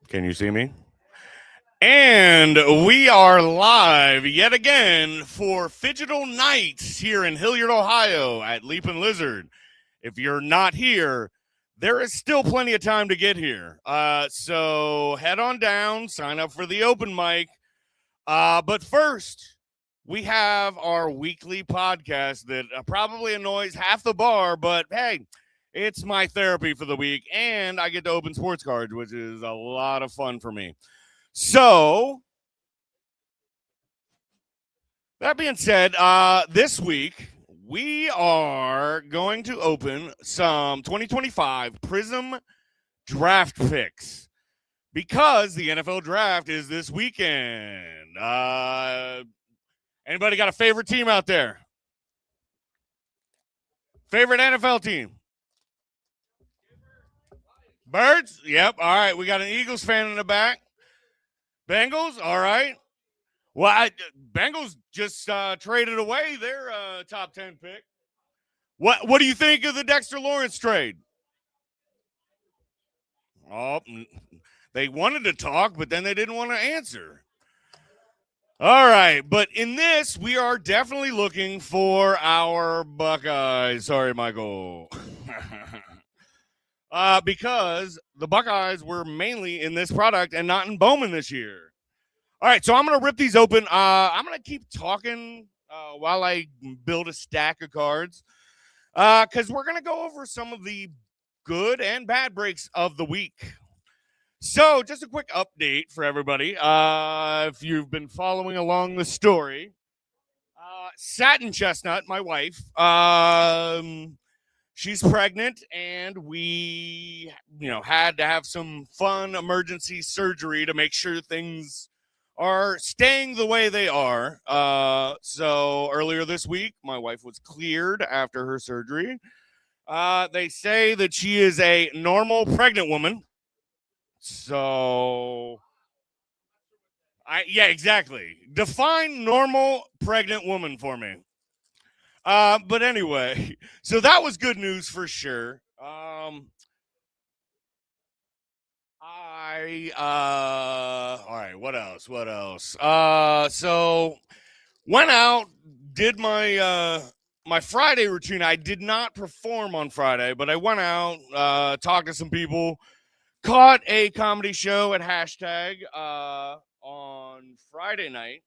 Can you see me? And we are live yet again for Phygital Nights here in Hilliard, Ohio at Leap and Lizard. If you're not here, there is still plenty of time to get here. So head on down, sign up for the open mic. But first, we have our weekly podcast that probably annoys half the bar, but hey, it's my therapy for the week, and I get to open sports cards, which is a lot of fun for me. So, that being said, this week we are going to open some 2025 Prism draft picks because the NFL draft is this weekend. Anybody got a favorite team out there? Favorite NFL team? Birds? Yep. All right. We got an Eagles fan in the back. Bengals? All right. Well, Bengals just traded away their top 10 pick. What do you think of the Dexter Lawrence trade? Oh, they wanted to talk, but then they didn't want to answer. All right, but in this, we are definitely looking for our Buckeyes. Sorry, Michael. Because the Buckeyes were mainly in this product and not in Bowman this year. All right, so I'm going to rip these open. I'm going to keep talking while I build a stack of cards because we're going to go over some of the good and bad breaks of the week. So, just a quick update for everybody. If you've been following along the story, Satin Chestnut, my wife, she's pregnant, and we, had to have some fun emergency surgery to make sure things are staying the way they are. So earlier this week, my wife was cleared after her surgery. They say that she is a normal pregnant woman. So, yeah, exactly. Define normal pregnant woman for me. But anyway, so that was good news for sure. All right, what else? So went out, did my Friday routine. I did not perform on Friday, but I went out, talked to some people. Caught a comedy show at Hashtag on Friday night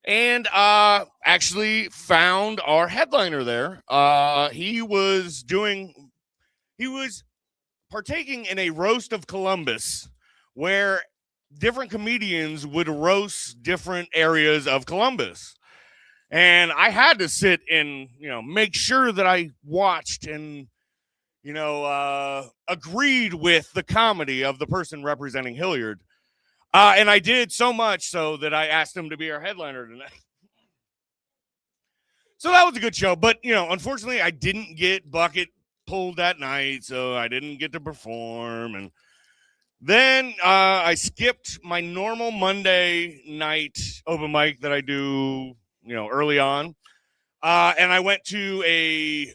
and actually found our headliner there. He was partaking in a roast of Columbus where different comedians would roast different areas of Columbus. And I had to sit and, make sure that I watched and agreed with the comedy of the person representing Hilliard. And I did so much so that I asked him to be our headliner tonight. So that was a good show. But, unfortunately, I didn't get bucket pulled that night, so I didn't get to perform. And then I skipped my normal Monday night open mic that I do, early on. And I went to a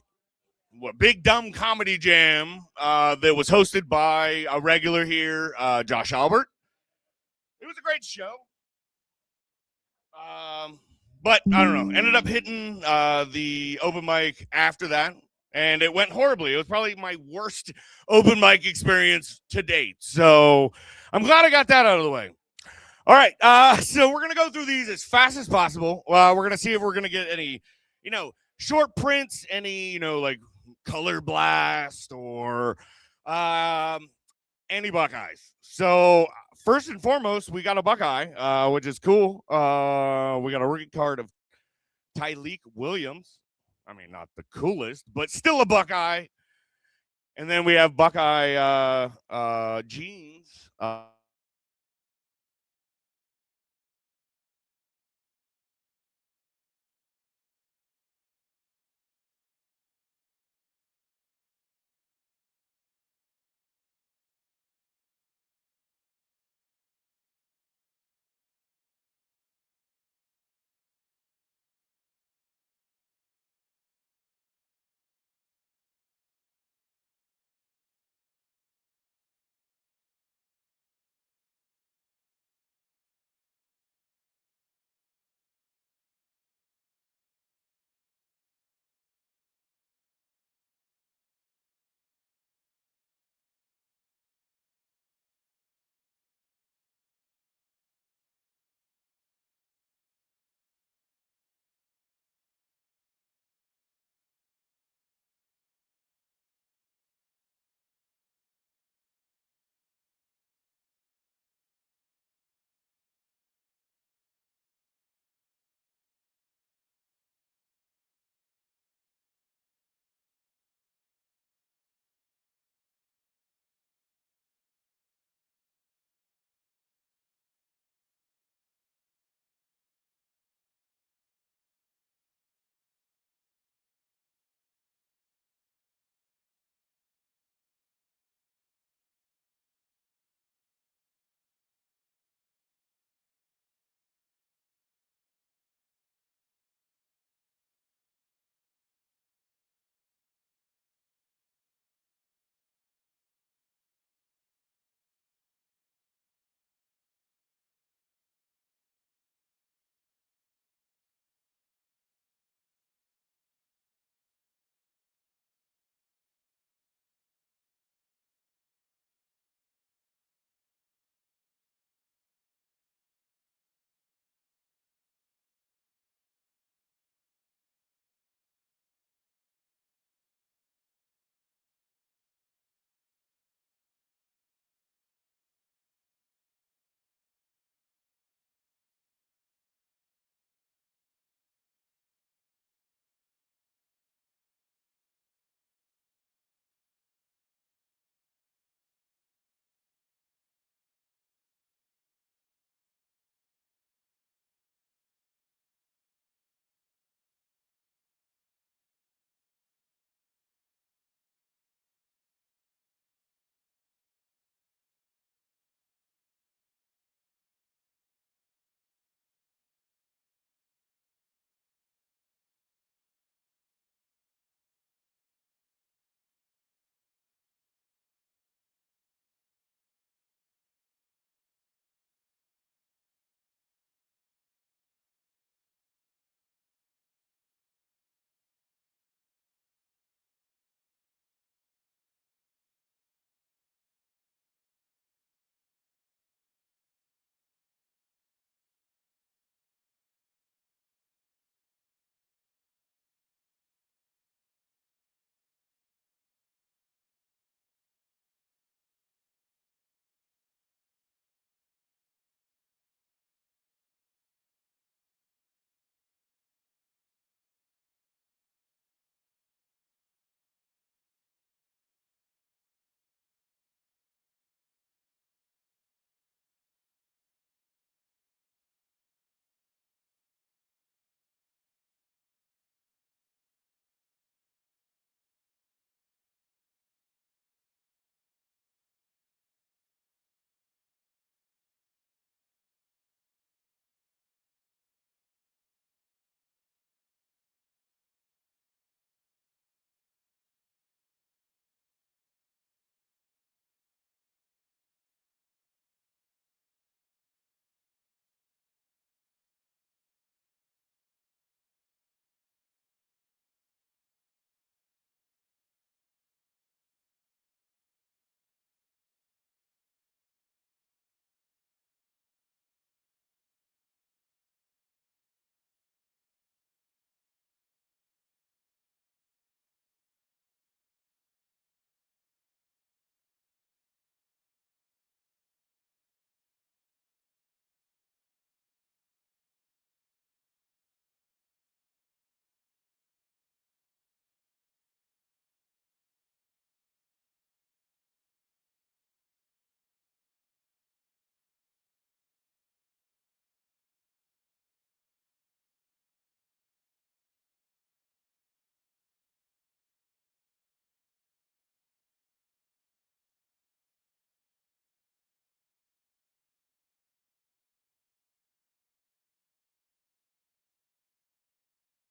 big dumb comedy jam that was hosted by a regular here, Josh Albert. It was a great show. But I don't know. Ended up hitting the open mic after that, and it went horribly. It was probably my worst open mic experience to date. So I'm glad I got that out of the way. All right. So we're gonna go through these as fast as possible. We're gonna see if we're gonna get any, short prints, any, like color blast or any Buckeyes. So first and foremost, we got a Buckeye, which is cool. We got a rookie card of Tyleek Williams. I mean, not the coolest, but still a Buckeye. And then we have Buckeye jeans.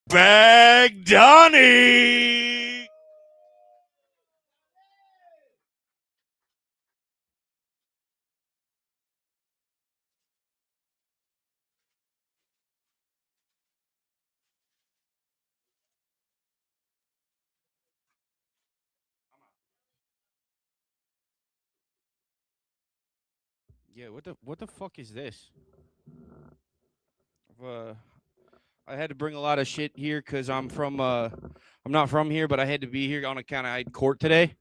Dirtbag Donnie. Yeah, what the fuck is this? Uh, I had to bring a lot of shit here because I'm not from here, but I had to be here on account I had court today.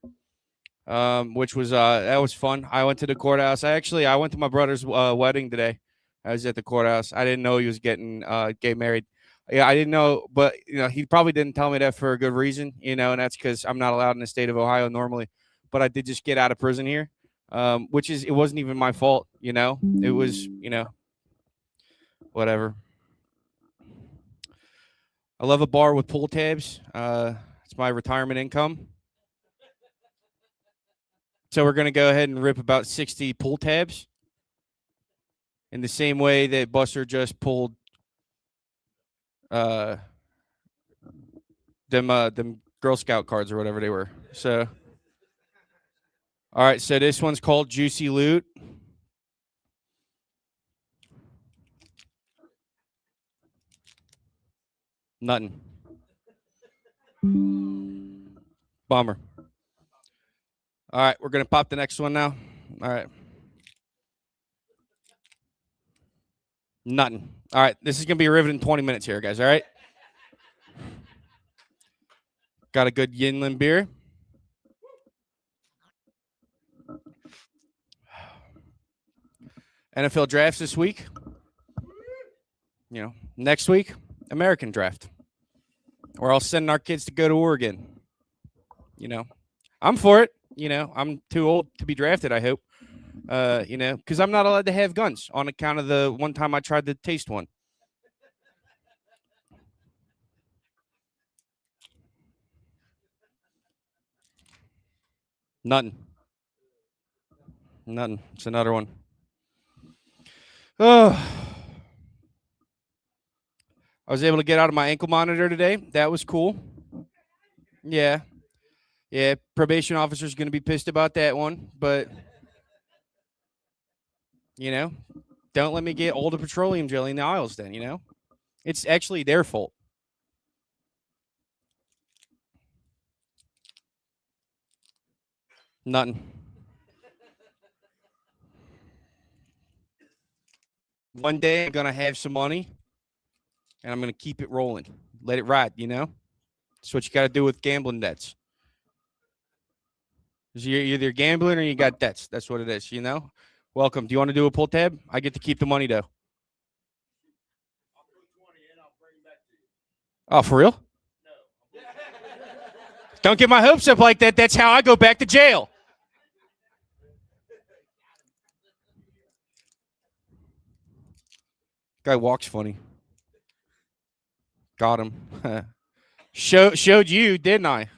Which was that was fun. I went to the courthouse. I went to my brother's wedding today. I was at the courthouse. I didn't know he was getting married. Yeah, I didn't know, but he probably didn't tell me that for a good reason, and that's because I'm not allowed in the state of Ohio normally. But I did just get out of prison here, which it wasn't even my fault, It was, whatever. I love a bar with pool tabs. It's my retirement income. So we're gonna go ahead and rip about 60 pool tabs in the same way that Buster just pulled uh them Girl Scout cards or whatever they were. So all right, so this one's called Juicy Loot. Nothing. Bummer. All right, we're gonna pop the next one now. All right. Nothing. All right, this is gonna be a riveting 20 minutes here, guys. All right. Got a good Yinlin beer. NFL drafts this week. Next week, American draft. We're all sending our kids to go to Oregon. I'm for it. I'm too old to be drafted, I hope. Because I'm not allowed to have guns on account of the one time I tried to taste one. Nothing. Nothing. It's another one. Oh. I was able to get out of my ankle monitor today. That was cool. Yeah. Yeah. Probation officer's going to be pissed about that one. But, don't let me get all the petroleum jelly in the aisles then, It's actually their fault. Nothing. One day I'm going to have some money and I'm going to keep it rolling. Let it ride, That's what you got to do with gambling debts. You're either gambling or you got debts. That's what it is, Welcome. Do you want to do a pull tab? I get to keep the money, though. Oh, for real? No. Don't get my hopes up like that. That's how I go back to jail. Guy walks funny. Got him. Showed you, didn't I?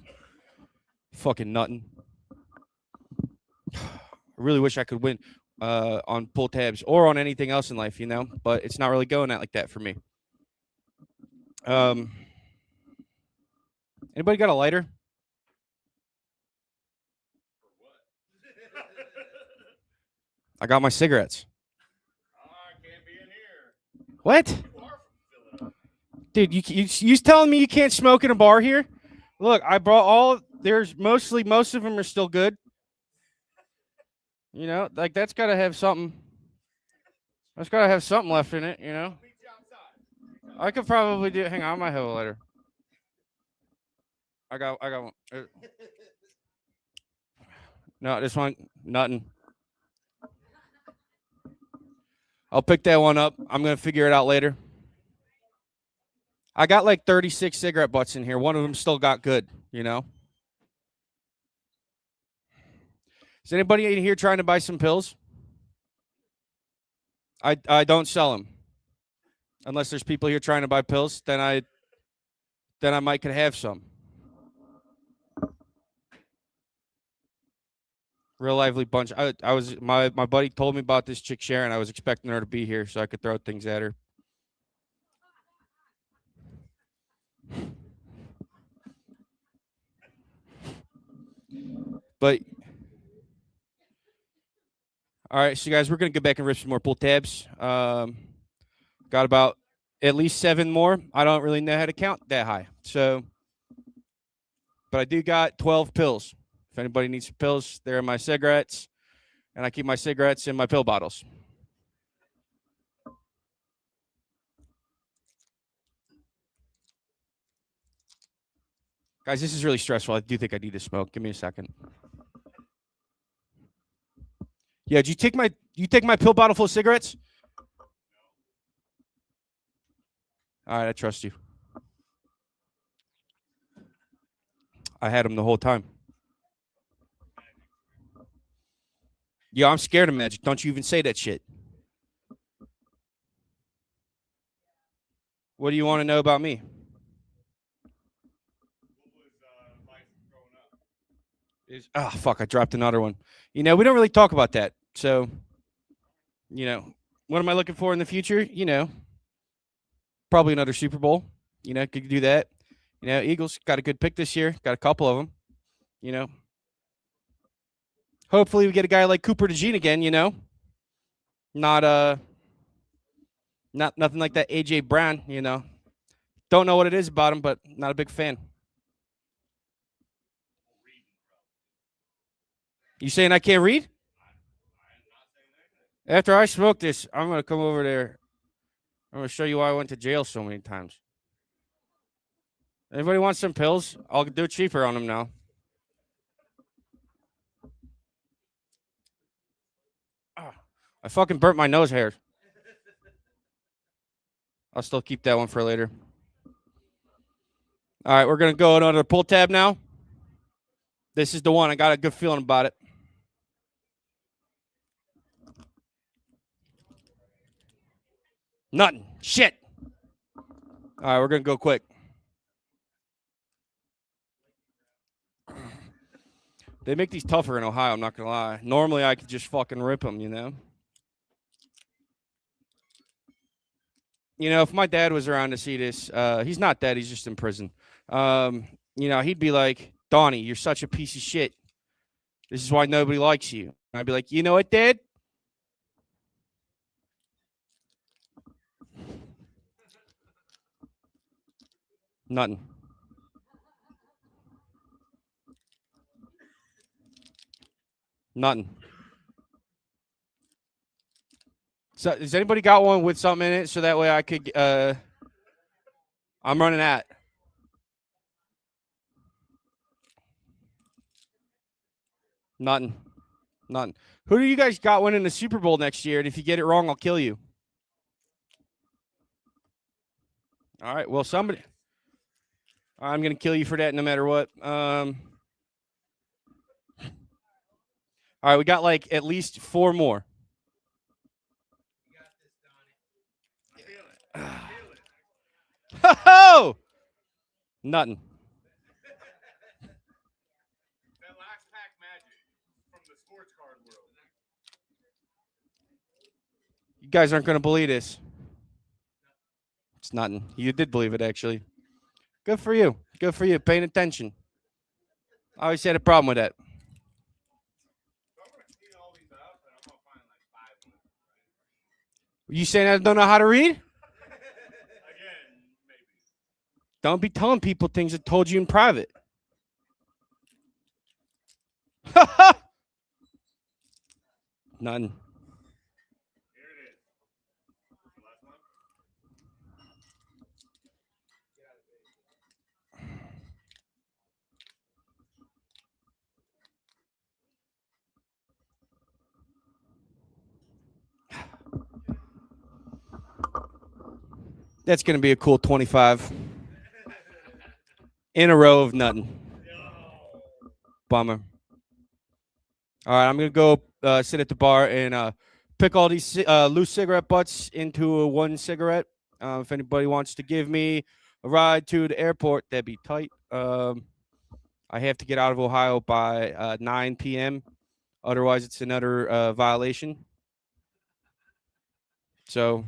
Fucking nothing. I really wish I could win on pull tabs or on anything else in life, but it's not really going out like that for me. Anybody got a lighter? I got my cigarettes. I can't be in here. What? Dude, you telling me you can't smoke in a bar here? Look, I brought there's most of them are still good. Like that's got to have something. That's got to have something left in it, I could probably do. Hang on, I might have a lighter. I got one. No, this one, nothing. I'll pick that one up. I'm gonna figure it out later. I got like 36 cigarette butts in here. One of them still got good, Is anybody in here trying to buy some pills? I don't sell them. Unless there's people here trying to buy pills, then I might could have some. Real lively bunch. I was my buddy told me about this chick Sharon. I was expecting her to be here so I could throw things at her. But all right, so guys, we're gonna go back and rip some more pull tabs. Got about at least 7 more. I don't really know how to count that high, so but I do got 12 pills. If anybody needs some pills, there are my cigarettes, and I keep my cigarettes in my pill bottles. Guys, this is really stressful. I do think I need to smoke. Give me a second. Yeah, did you take my pill bottle full of cigarettes? All right, I trust you. I had them the whole time. Yeah, I'm scared of magic. Don't you even say that shit. What do you want to know about me? Fuck, I dropped another one. We don't really talk about that. So, what am I looking for in the future? Probably another Super Bowl. Could do that. Eagles got a good pick this year. Got a couple of them. Hopefully we get a guy like Cooper DeJean again. Not nothing like that AJ Brown. Don't know what it is about him, but not a big fan. You saying I can't read? After I smoke this, I'm gonna come over there. I'm gonna show you why I went to jail so many times. Anybody want some pills? I'll do it cheaper on them now. I fucking burnt my nose hairs. I'll still keep that one for later. All right, we're gonna go on the pull tab now. This is the one. I got a good feeling about it. Nothing. Shit. All right, we're gonna go quick. They make these tougher in Ohio, I'm not gonna lie. Normally I could just fucking rip them, if my dad was around to see this, he's not dead, he's just in prison. He'd be like, Donnie, you're such a piece of shit. This is why nobody likes you. And I'd be like, you know what, Dad? Nothing. Nothing. So, has anybody got one with something in it so that way I could? I'm running at. Nothing. Nothing. Who do you guys got winning the Super Bowl next year? And if you get it wrong, I'll kill you. All right. Well, somebody. I'm gonna kill you for that no matter what. All right, we got like at least 4 more. Ho! Nothing. That last pack magic from the sports card world. You guys aren't gonna believe this. It's nothing. You did believe it, actually. Good for you. Good for you. Paying attention. I always had a problem with that. You saying I don't know how to read? Again, maybe. Don't be telling people things I told you in private. None. Here it is. The last one. That's going to be a cool 25 in a row of nothing. Bummer. All right, I'm going to go sit at the bar and pick all these loose cigarette butts into one cigarette. If anybody wants to give me a ride to the airport, that'd be tight. I have to get out of Ohio by 9 p.m. Otherwise, it's another violation. So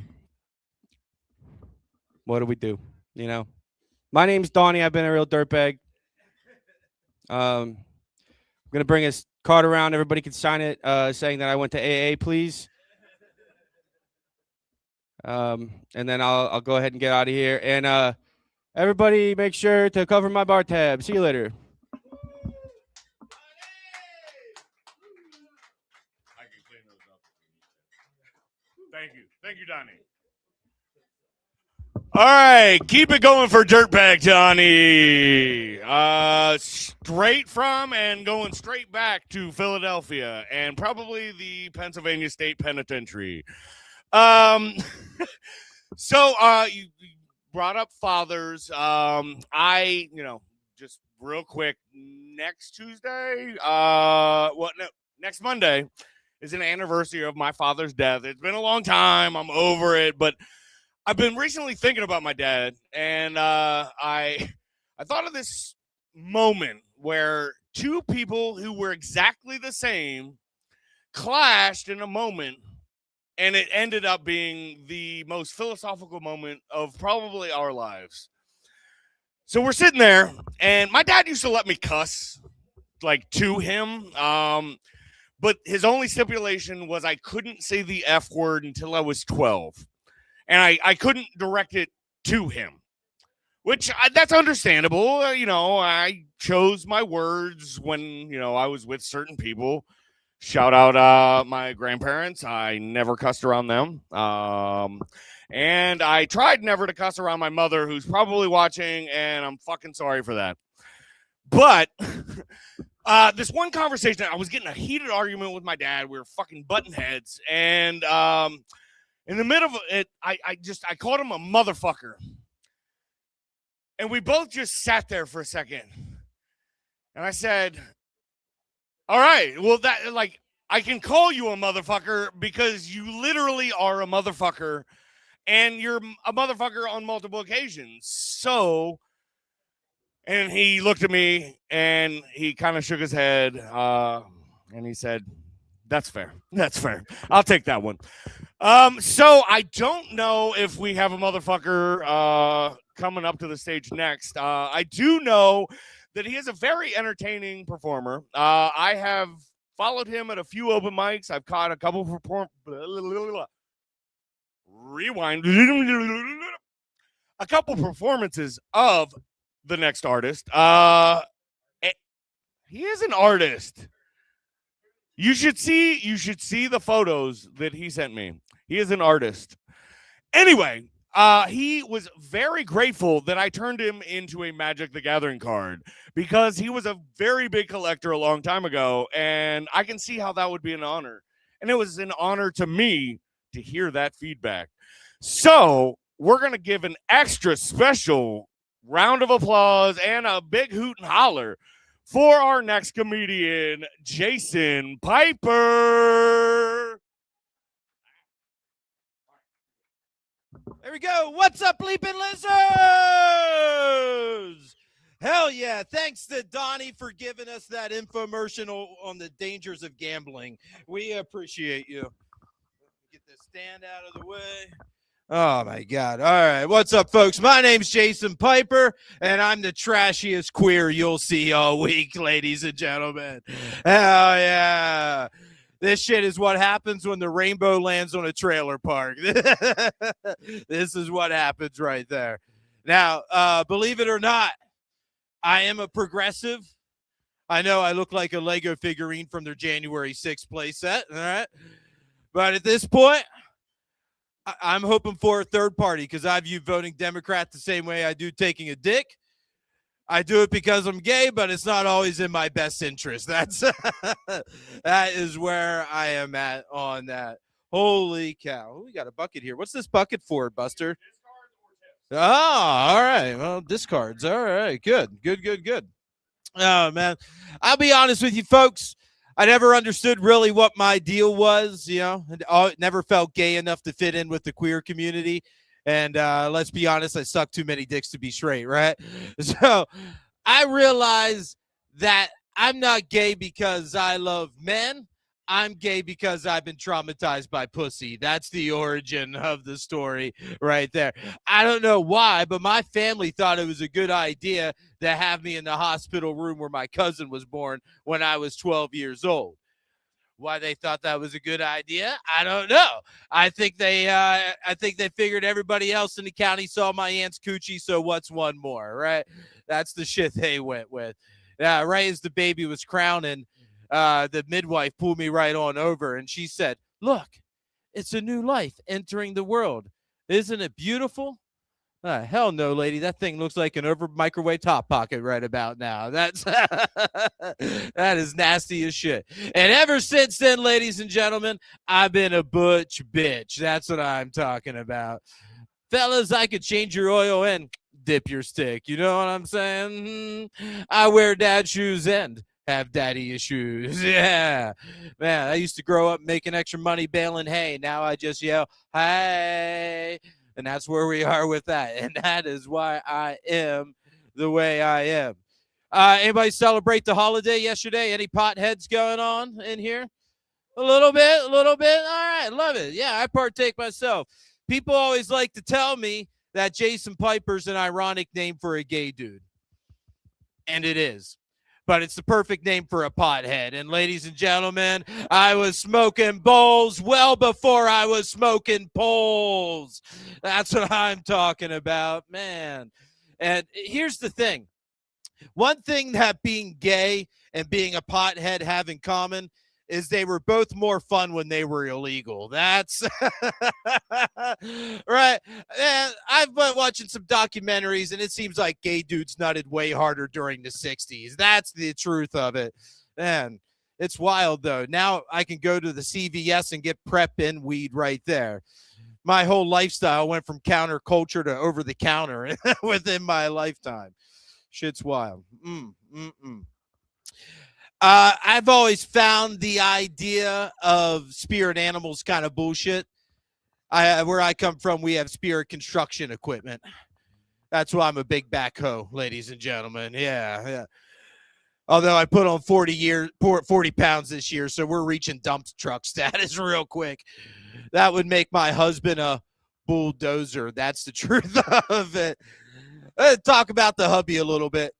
what do we do? My name's Donnie. I've been a real dirtbag. I'm gonna bring his card around. Everybody can sign it, saying that I went to AA, please. And then I'll go ahead and get out of here. And everybody, make sure to cover my bar tab. See you later. Thank you, Donnie. All right, keep it going for Dirtbag Donnie. Straight from and going straight back to Philadelphia and probably the Pennsylvania State Penitentiary. So you brought up fathers. Just real quick, next Tuesday, next Monday is an anniversary of my father's death. It's been a long time. I'm over it, but I've been recently thinking about my dad, and I thought of this moment where two people who were exactly the same clashed in a moment, and it ended up being the most philosophical moment of probably our lives. So we're sitting there, and my dad used to let me cuss, like, to him, but his only stipulation was I couldn't say the F word until I was 12. And I couldn't direct it to him, which that's understandable. I chose my words when, I was with certain people. Shout out my grandparents. I never cussed around them. And I tried never to cuss around my mother, who's probably watching, and I'm fucking sorry for that. But this one conversation, I was getting a heated argument with my dad. We were fucking butting heads. And in the middle of it, I called him a motherfucker. And we both just sat there for a second. And I said, all right, well, I can call you a motherfucker because you literally are a motherfucker. And you're a motherfucker on multiple occasions. So, and he looked at me and he kind of shook his head. And he said, that's fair. That's fair. I'll take that one. So I don't know if we have a motherfucker coming up to the stage next. I do know that he is a very entertaining performer. I have followed him at a few open mics. I've caught a couple a couple performances of the next artist. He is an artist. You should see the photos that he sent me. He is an artist. Anyway, he was very grateful that I turned him into a Magic the Gathering card because he was a very big collector a long time ago, and I can see how that would be an honor. And it was an honor to me to hear that feedback. So we're going to give an extra special round of applause and a big hoot and holler for our next comedian, Jason Piper. There we go. What's up, Leaping Lizards? Hell yeah. Thanks to Donnie for giving us that infomercial on the dangers of gambling. We appreciate you. Get this stand out of the way. Oh, my God. All right. What's up, folks? My name's Jason Piper, and I'm the trashiest queer you'll see all week, ladies and gentlemen. Hell yeah. This shit is what happens when the rainbow lands on a trailer park. This is what happens right there. Now, believe it or not, I am a progressive. I know I look like a Lego figurine from their January 6th playset, all right? But at this point, I'm hoping for a third party because I view voting Democrat the same way I do taking a dick. I do it because I'm gay, but it's not always in my best interest. That is where I am at on that. Holy cow. We got a bucket here. What's this bucket for, Buster? Oh, all right. Well, discards. All right. Good. Oh, man. I'll be honest with you, folks. I never understood really what my deal was, I never felt gay enough to fit in with the queer community. And let's be honest, I suck too many dicks to be straight, right? So I realized that I'm not gay because I love men. I'm gay because I've been traumatized by pussy. That's the origin of the story right there. I don't know why, but my family thought it was a good idea to have me in the hospital room where my cousin was born when I was 12 years old. Why they thought that was a good idea, I don't know. I think they figured everybody else in the county saw my aunt's coochie, so what's one more, right? That's the shit they went with. Right as the baby was crowning, the midwife pulled me right on over, and she said, "Look, it's a new life entering the world. Isn't it beautiful?" Hell no, lady. That thing looks like an over microwave top pocket right about now. That's that is nasty as shit. And ever since then, ladies and gentlemen, I've been a butch bitch. That's what I'm talking about. Fellas, I could change your oil and dip your stick. You know what I'm saying? I wear dad shoes and have daddy issues. Yeah. Man, I used to grow up making extra money baling hay. Now I just yell, "Hey." And that's where we are with that. And that is why I am the way I am. Anybody celebrate the holiday yesterday? Any potheads going on in here? A little bit. All right, love it. Yeah, I partake myself. People always like to tell me that Jason Piper's an ironic name for a gay dude. And it is. But it's the perfect name for a pothead. And ladies and gentlemen, I was smoking bowls well before I was smoking poles. That's what I'm talking about, man. And here's the thing. One thing that being gay and being a pothead have in common is they were both more fun when they were illegal. That's right. And I've been watching some documentaries, and it seems like gay dudes nutted way harder during the 60s. That's the truth of it. Man, it's wild, though. Now I can go to the CVS and get prep in weed right there. My whole lifestyle went from counterculture to over the counter within my lifetime. Shit's wild. I've always found the idea of spirit animals kind of bullshit. Where I come from, we have spirit construction equipment. That's why I'm a big backhoe, ladies and gentlemen. Yeah. Although I put on 40 pounds this year, so we're reaching dump truck status real quick. That would make my husband a bulldozer. That's the truth of it. Talk about the hubby a little bit.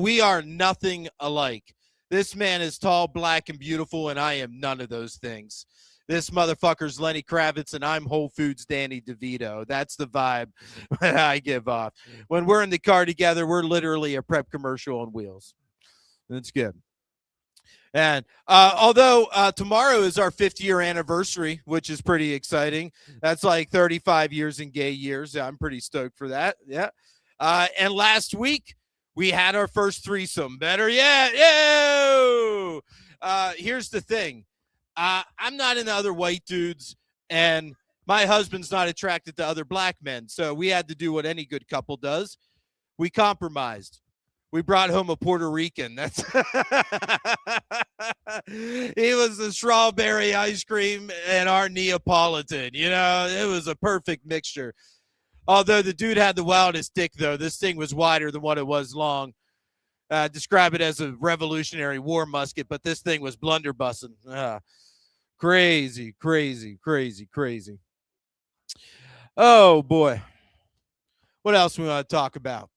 We are nothing alike. This man is tall, black, and beautiful, and I am none of those things. This motherfucker's Lenny Kravitz, and I'm Whole Foods Danny DeVito. That's the vibe that I give off. When we're in the car together, we're literally a prep commercial on wheels. That's good. And although tomorrow is our 5th-year anniversary, which is pretty exciting. That's like 35 years in gay years. I'm pretty stoked for that. Yeah. And last week, we had our first threesome. Better yet. Here's the thing. I'm not into other white dudes, and my husband's not attracted to other black men. So we had to do what any good couple does. We compromised. We brought home a Puerto Rican. That's he was the strawberry ice cream and our Neapolitan. You know, it was a perfect mixture. Although the dude had the wildest dick, though. This thing was wider than what it was long. Describe it as a Revolutionary War musket, but this thing was blunderbussing. Crazy. Oh, boy. What else do we want to talk about?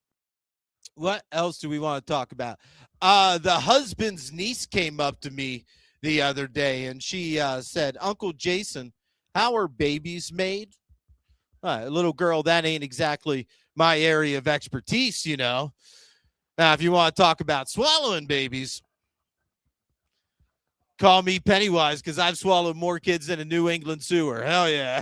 The husband's niece came up to me the other day, and she said, "Uncle Jason, how are babies made?" A little girl, that ain't exactly my area of expertise, you know. Now, if you want to talk about swallowing babies, call me Pennywise, because I've swallowed more kids than a New England sewer. Hell yeah.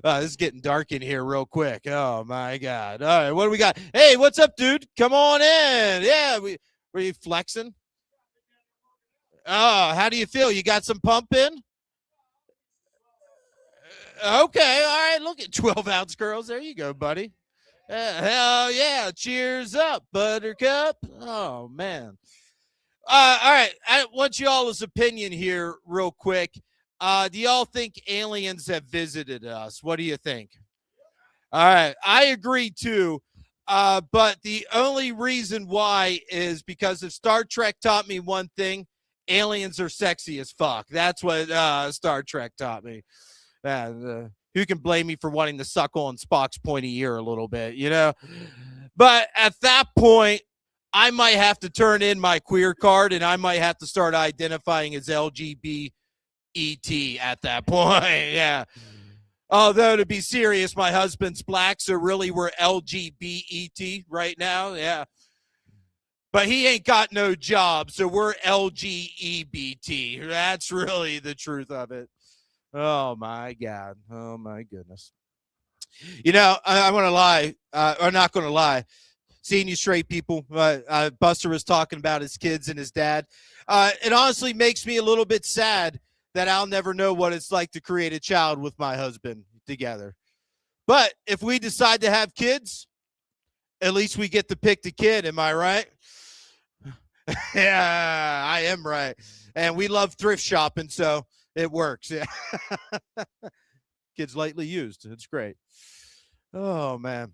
This is getting dark in here real quick. Oh, my God. All right, what do we got? Hey, what's up, dude? Come on in. Yeah, were you flexing? Oh, how do you feel? You got some pump in? Okay, all right. Look at 12-ounce girls. There you go, buddy. Hell yeah. Cheers up, buttercup. Oh, man. All right. I want y'all's opinion here real quick. Do y'all think aliens have visited us? What do you think? All right. I agree, too. But the only reason why is because if Star Trek taught me one thing, aliens are sexy as fuck. That's what Star Trek taught me. Who can blame me for wanting to suckle on Spock's pointy ear a little bit, you know? But at that point, I might have to turn in my queer card and I might have to start identifying as LGBT at that point. Yeah. Although, to be serious, my husband's black, so really we're LGBT right now. Yeah. But he ain't got no job, so we're LGBT. That's really the truth of it. Oh, my God. Oh, my goodness. You know, I'm going to lie. I'm not going to lie. Seeing you straight people, Buster was talking about his kids and his dad. It honestly makes me a little bit sad that I'll never know what it's like to create a child with my husband together. But if we decide to have kids, at least we get to pick the kid. Am I right? Yeah, I am right. And we love thrift shopping, so it works. Yeah. Kids lightly used. It's great. Oh, man.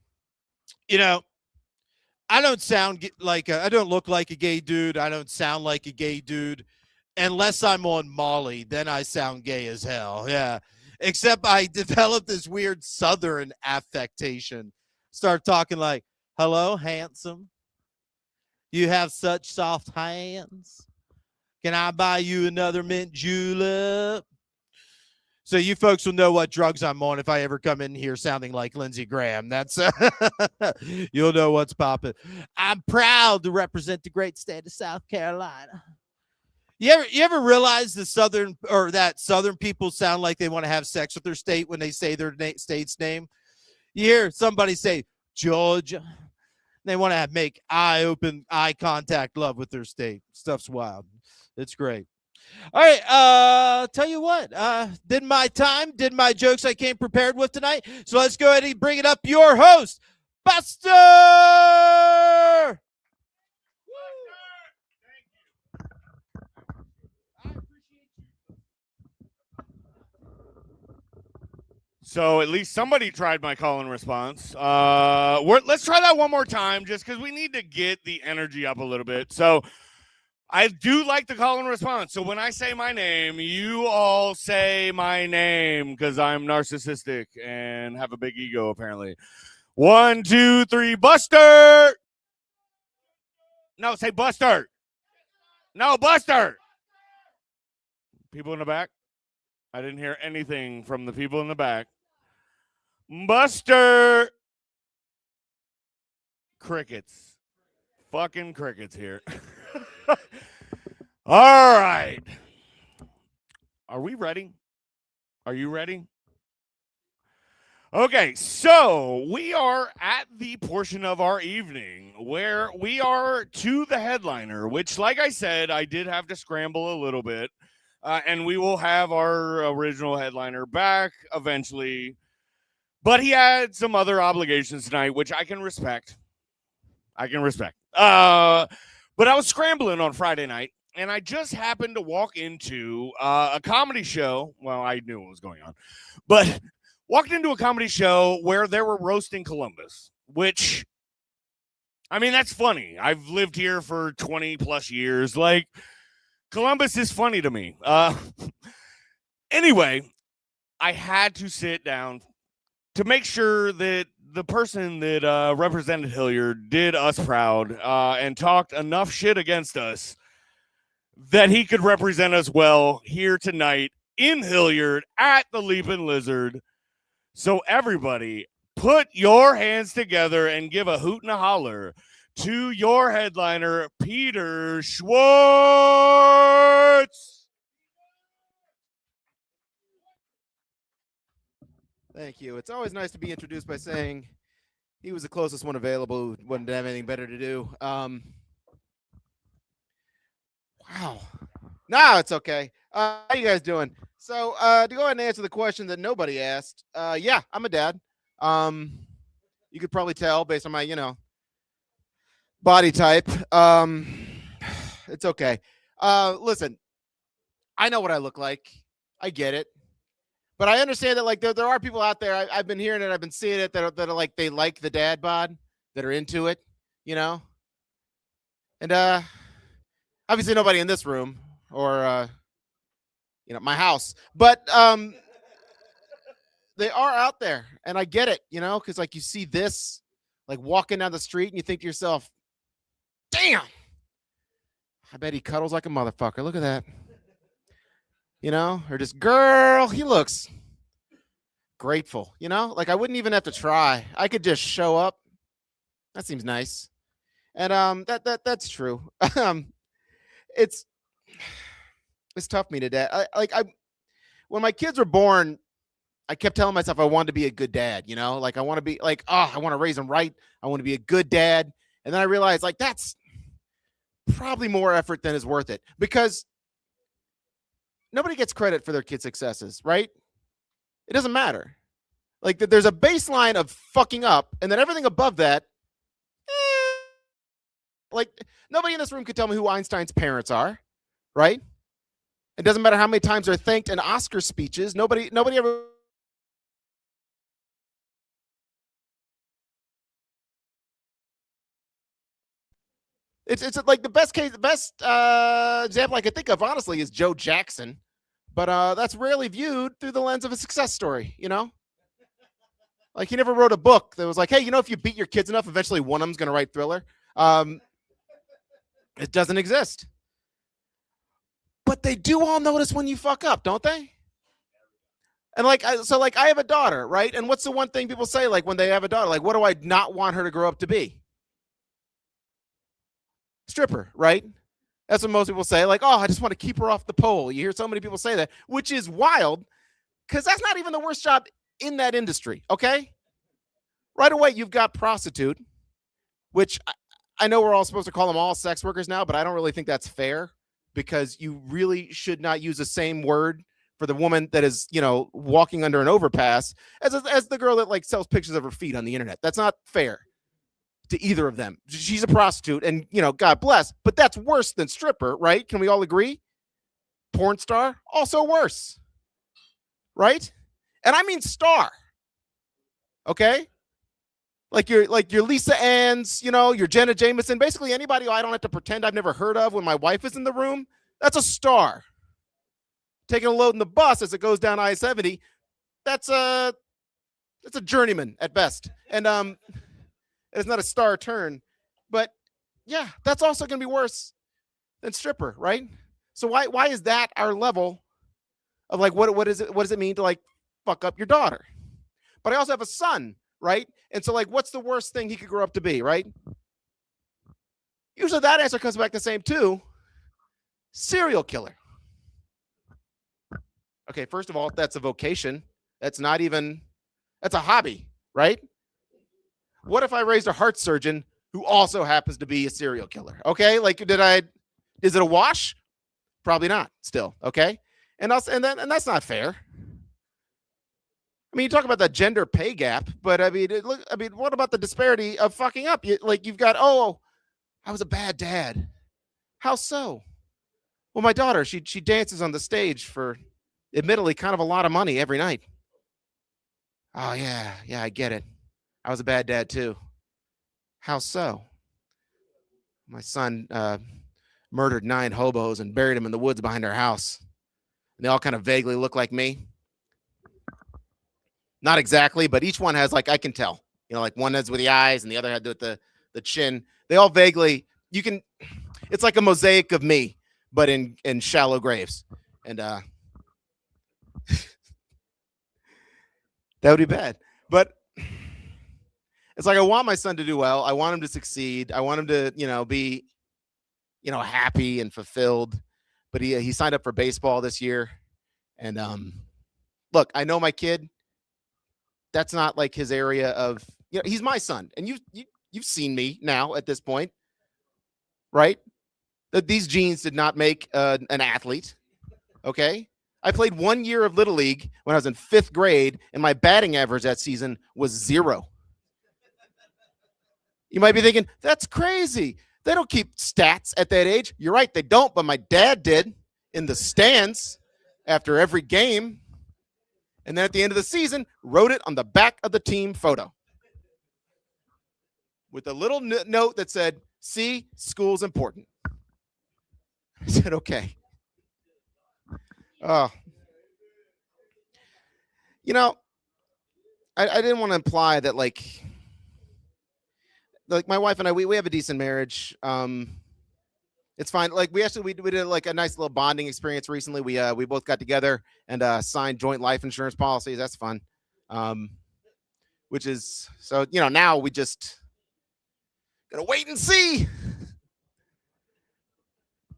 You know, I don't sound like I don't look like a gay dude. I don't sound like a gay dude. Unless I'm on Molly, then I sound gay as hell. Yeah. Except I developed this weird Southern affectation. Start talking like, hello, handsome. You have such soft hands. Can I buy you another mint julep? So you folks will know what drugs I'm on if I ever come in here sounding like Lindsey Graham. That's you'll know what's popping. I'm proud to represent the great state of South Carolina. You ever realize that Southern people sound like they want to have sex with their state when they say their state's name? You hear somebody say Georgia, they want to make eye contact love with their state. Stuff's wild. It's great. All right, tell you what, did my jokes I came prepared with tonight. So let's go ahead and bring it up. Your host, Buster. So at least somebody tried my call and response. Let's try that one more time just because we need to get the energy up a little bit. So I do like the call and response. So when I say my name, you all say my name because I'm narcissistic and have a big ego, apparently. 1, 2, 3, Buster. No, say Buster. No, Buster. People in the back? I didn't hear anything from the people in the back. Buster. Crickets. Fucking crickets here. All right. Are we ready? Are you ready? Okay, so we are at the portion of our evening where we are to the headliner, which, like I said, I did have to scramble a little bit. And we will have our original headliner back eventually. But he had some other obligations tonight, which I can respect. But I was scrambling on Friday night, and I just happened to walk into a comedy show. Well, I knew what was going on. But walked into a comedy show where they were roasting Columbus, which, I mean, that's funny. I've lived here for 20 plus years. Like, Columbus is funny to me. Anyway, I had to sit down to make sure that the person that represented Hilliard did us proud and talked enough shit against us that he could represent us well here tonight in Hilliard at the Leaping Lizard. So everybody, put your hands together and give a hoot and a holler to your headliner, Peter Schwartz. Thank you. It's always nice to be introduced by saying he was the closest one available who wouldn't have anything better to do. Wow. No, it's okay. How you guys doing? So to go ahead and answer the question that nobody asked, yeah, I'm a dad. You could probably tell based on my, body type. It's okay. Listen, I know what I look like. I get it. But I understand that, like, there are people out there. I've been hearing it. I've been seeing it that are like they like the dad bod. that are into it, you know. And obviously nobody in this room or my house, but they are out there, and I get it, because like you see this, like walking down the street, and you think to yourself, "Damn, I bet he cuddles like a motherfucker. Look at that." Or just, "Girl, he looks grateful." Like I wouldn't even have to try. I could just show up. That seems nice, and that's true. It's tough me to death. When my kids were born, I kept telling myself I wanted to be a good dad, like I want to be like, I want to raise them right. I want to be a good dad. And then I realized like, that's probably more effort than is worth it, because nobody gets credit for their kids' successes, right? It doesn't matter. Like there's a baseline of fucking up, and then everything above that, like nobody in this room could tell me who Einstein's parents are, right? It doesn't matter how many times they're thanked in Oscar speeches. Nobody ever. It's like the best example I could think of, honestly, is Joe Jackson, but that's rarely viewed through the lens of a success story. Like he never wrote a book that was like, hey, if you beat your kids enough, eventually one of them's going to write Thriller. It doesn't exist. But they do all notice when you fuck up, don't they? And I have a daughter, right? And what's the one thing people say, like when they have a daughter, like, what do I not want her to grow up to be? Stripper, right? That's what most people say. Like, oh, I just want to keep her off the pole. You hear so many people say that, which is wild, because that's not even the worst job in that industry, okay? Right away, you've got prostitute, which I know we're all supposed to call them all sex workers now, but I don't really think that's fair, because you really should not use the same word for the woman that is, walking under an overpass as the girl that like sells pictures of her feet on the internet. That's not fair to either of them. She's a prostitute, and God bless, but that's worse than stripper, right? Can we all agree? Porn star, also worse, right? And I mean star. Okay? Like your Lisa Ann's, your Jenna Jameson, basically anybody who I don't have to pretend I've never heard of when my wife is in the room, that's a star. Taking a load in the bus as it goes down I-70, that's a journeyman at best. And it's not a star turn. But yeah, that's also going to be worse than stripper, right? So why is that our level of like what does it mean to like fuck up your daughter? But I also have a son, right? And so like what's the worst thing he could grow up to be, right? Usually that answer comes back the same too. Serial killer. Okay, first of all, that's a vocation. That's a hobby, right? What if I raised a heart surgeon who also happens to be a serial killer? Okay, like is it a wash? Probably not still, okay? And that's not fair. I mean, you talk about the gender pay gap, but what about the disparity of fucking up? You've got, I was a bad dad. How so? Well, my daughter, she dances on the stage for admittedly kind of a lot of money every night. Oh yeah, I get it. I was a bad dad too. How so? My son murdered 9 hobos and buried them in the woods behind our house. And they all kind of vaguely look like me. Not exactly, but each one has, like, I can tell. Like one has with the eyes and the other had with the chin. They all vaguely, it's like a mosaic of me, but in shallow graves. And that would be bad. But it's like I want my son to do well. I want him to succeed. I want him to, be, happy and fulfilled. But he signed up for baseball this year. And look, I know my kid. That's not like his area of, he's my son. And you've seen me now at this point, right? That these genes did not make an athlete. Okay. I played 1 year of Little League when I was in 5th grade, and my batting average that season was 0. You might be thinking, that's crazy. They don't keep stats at that age. You're right, they don't, but my dad did in the stands after every game. And then at the end of the season, wrote it on the back of the team photo. with a little note that said, "See, school's important." I said, "Okay." Oh, you know, I didn't want to imply that like my wife and I we have a decent marriage. It's fine. Like we did like a nice little bonding experience recently. We both got together and signed joint life insurance policies. That's fun. Which is so now we just gotta wait and see.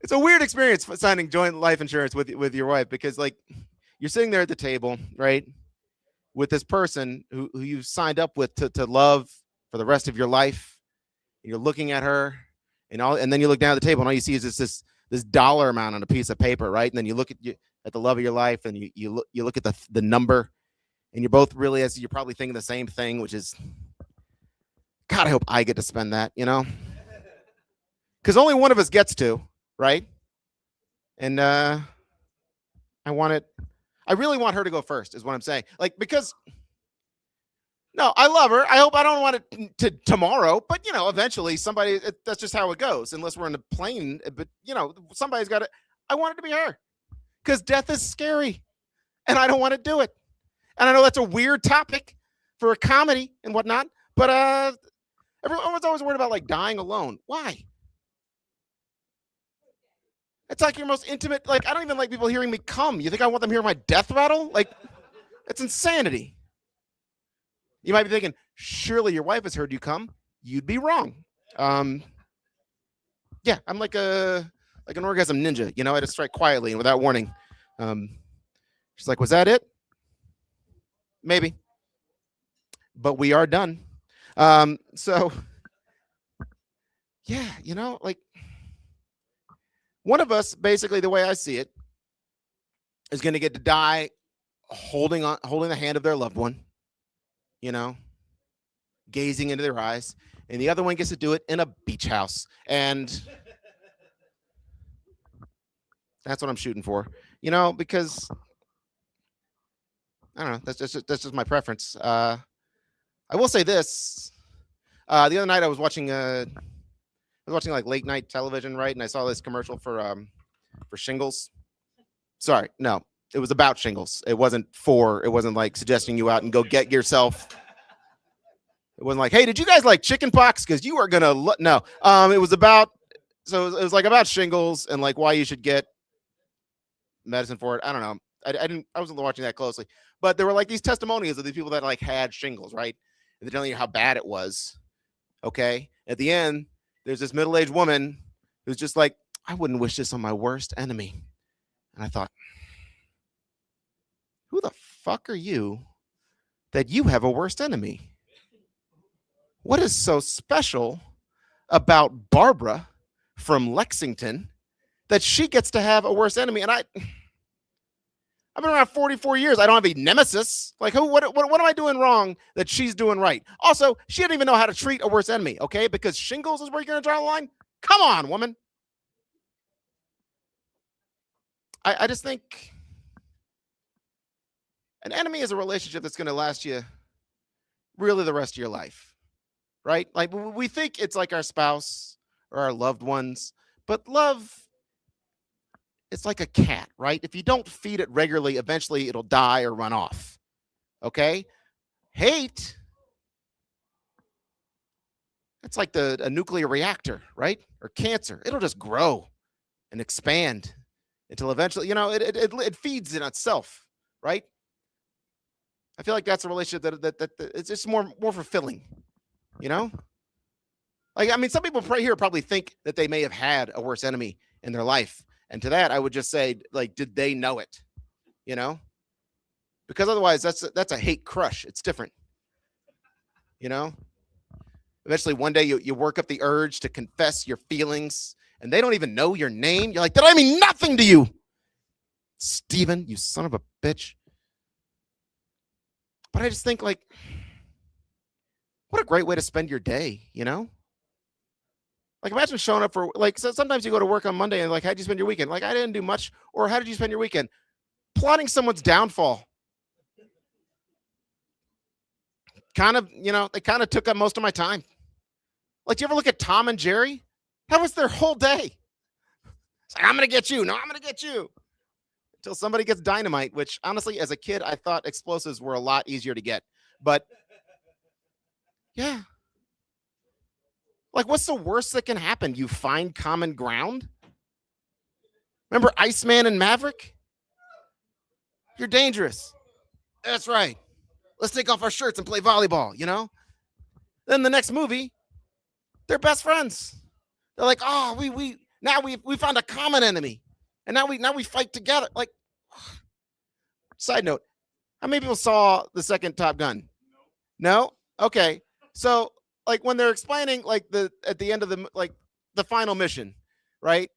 It's a weird experience signing joint life insurance with your wife because like you're sitting there at the table, right, with this person who you've signed up with to love for the rest of your life. And you're looking at her and then you look down at the table and all you see is this dollar amount on a piece of paper, right? And then you look at the love of your life and you look at the number, and you're both really, as you're probably thinking the same thing, which is, God, I hope I get to spend that, because only one of us gets to, right? And I really want her to go first, is what I'm saying. Like, because no, I love her. I hope I don't want it to tomorrow, but eventually somebody, that's just how it goes, unless we're in a plane. But somebody's got to. I want it to be her, because death is scary, and I don't want to do it. And I know that's a weird topic for a comedy and whatnot, but everyone's always worried about like dying alone. Why? It's like your most intimate. Like I don't even like people hearing me come. You think I want them hearing my death rattle? Like, it's insanity. You might be thinking, surely your wife has heard you come. You'd be wrong. Yeah, I'm like an orgasm ninja. I just strike quietly and without warning. She's like, was that it? Maybe. But we are done. So, yeah, like one of us, basically the way I see it, is going to get to die holding the hand of their loved one. Gazing into their eyes, and the other one gets to do it in a beach house, and that's what I'm shooting for. Because I don't know. That's just my preference. I will say this: the other night I was watching like late night television, right? And I saw this commercial for shingles. Sorry, no. It was about shingles. It wasn't like suggesting you out and go get yourself. It wasn't like, hey, did you guys like chicken pox? Because you are gonna no. It was about it was like about shingles and like why you should get medicine for it. I don't know. I wasn't watching that closely, but there were like these testimonials of these people that like had shingles, right? And they're telling you how bad it was. Okay. At the end, there's this middle-aged woman who's just like, I wouldn't wish this on my worst enemy. And I thought, who the fuck are you that you have a worst enemy? What is so special about Barbara from Lexington that she gets to have a worst enemy? And I've been around 44 years. I don't have a nemesis. Like, what am I doing wrong that she's doing right? Also, she didn't even know how to treat a worst enemy, okay? Because shingles is where you're going to draw the line? Come on, woman. I just think an enemy is a relationship that's going to last you really the rest of your life, right? Like we think it's like our spouse or our loved ones, but love, it's like a cat, right? If you don't feed it regularly, eventually it'll die or run off, okay? Hate, it's like a nuclear reactor, right? Or cancer. It'll just grow and expand until eventually, it feeds in itself, right? I feel like that's a relationship that it's just more fulfilling, Like, I mean, some people here probably think that they may have had a worse enemy in their life. And to that, I would just say, like, did they know it? Because otherwise that's a hate crush. It's different. Eventually one day you work up the urge to confess your feelings and they don't even know your name. You're like, that I mean nothing to you, Steven, you son of a bitch. But I just think, like, what a great way to spend your day, Like, imagine showing up for, like, so sometimes you go to work on Monday and, like, how'd you spend your weekend? Like, I didn't do much. Or how did you spend your weekend? Plotting someone's downfall. Kind of, they kind of took up most of my time. Like, do you ever look at Tom and Jerry? That was their whole day. It's like, I'm going to get you. No, I'm going to get you. Until somebody gets dynamite, which honestly, as a kid, I thought explosives were a lot easier to get. But yeah. Like, what's the worst that can happen? You find common ground? Remember Iceman and Maverick? You're dangerous. That's right. Let's take off our shirts and play volleyball, you know? Then the next movie, they're best friends. They're like, oh, we found a common enemy. And now we fight together. Like, side note, how many people saw the second Top Gun? No? Okay. So, like, when they're explaining, like, at the end of the final mission, right?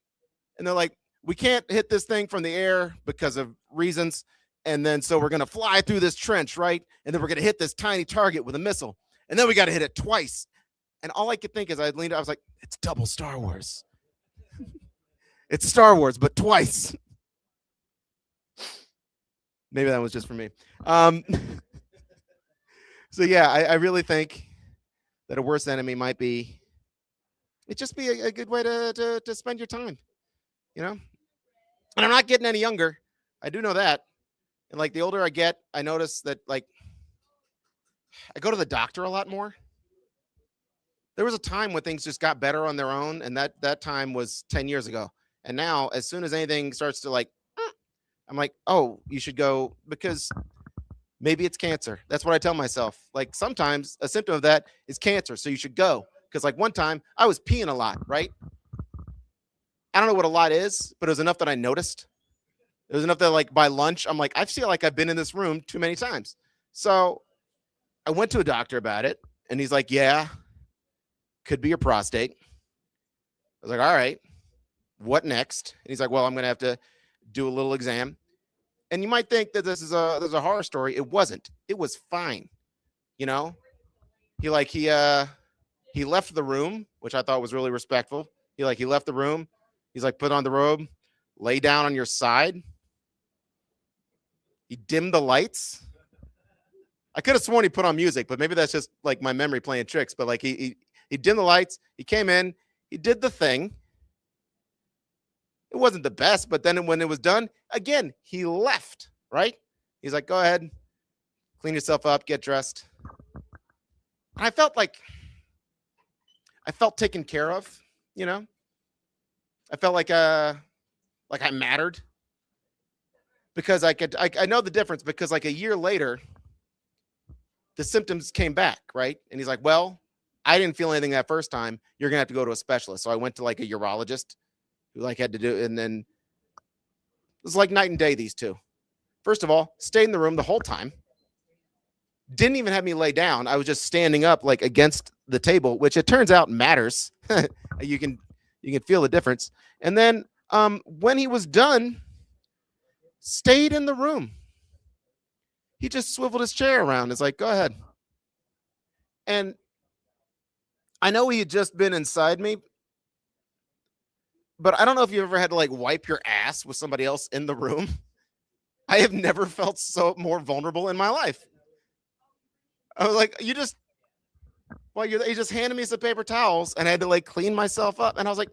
And they're like, we can't hit this thing from the air because of reasons. And then so we're going to fly through this trench, right? And then we're going to hit this tiny target with a missile. And then we got to hit it twice. And all I could think is I leaned out, I was like, it's double Star Wars. It's Star Wars, but twice. Maybe that was just for me. So yeah, I really think that a worse enemy might be, it'd just be a good way to spend your time, you know? And I'm not getting any younger. I do know that. And like the older I get, I notice that like I go to the doctor a lot more. There was a time when things just got better on their own, and that time was 10 years ago. And now, as soon as anything starts to like, I'm like, oh, you should go because maybe it's cancer. That's what I tell myself. Like sometimes a symptom of that is cancer, so you should go. Because like one time I was peeing a lot, right? I don't know what a lot is, but it was enough that I noticed. It was enough that like by lunch, I'm like, I feel like I've been in this room too many times. So I went to a doctor about it, and he's like, yeah, could be your prostate. I was like, all right, what next? And he's like, well, I'm going to have to do a little exam. And you might think that there's a horror story. It wasn't. It was fine. You know, he left the room, which I thought was really respectful. He left the room. He's like, put on the robe, lay down on your side. He dimmed the lights. I could have sworn he put on music, but maybe that's just like my memory playing tricks. But like he dimmed the lights. He came in. He did the thing. It wasn't the best, but then when it was done, again, he left, right? He's like, go ahead, clean yourself up, get dressed. And I felt taken care of, you know? I felt like I mattered because I know the difference because like a year later, the symptoms came back, right? And he's like, well, I didn't feel anything that first time. You're going to have to go to a specialist. So I went to like a urologist who like had to do it. And then it was like night and day, these two. First of all, stayed in the room the whole time. Didn't even have me lay down. I was just standing up like against the table, which it turns out matters. You can feel the difference. And then when he was done, stayed in the room. He just swiveled his chair around. It's like, go ahead. And I know he had just been inside me, but I don't know if you ever had to like wipe your ass with somebody else in the room. I have never felt so more vulnerable in my life. I was like, you just handed me some paper towels and I had to like clean myself up. And I was like,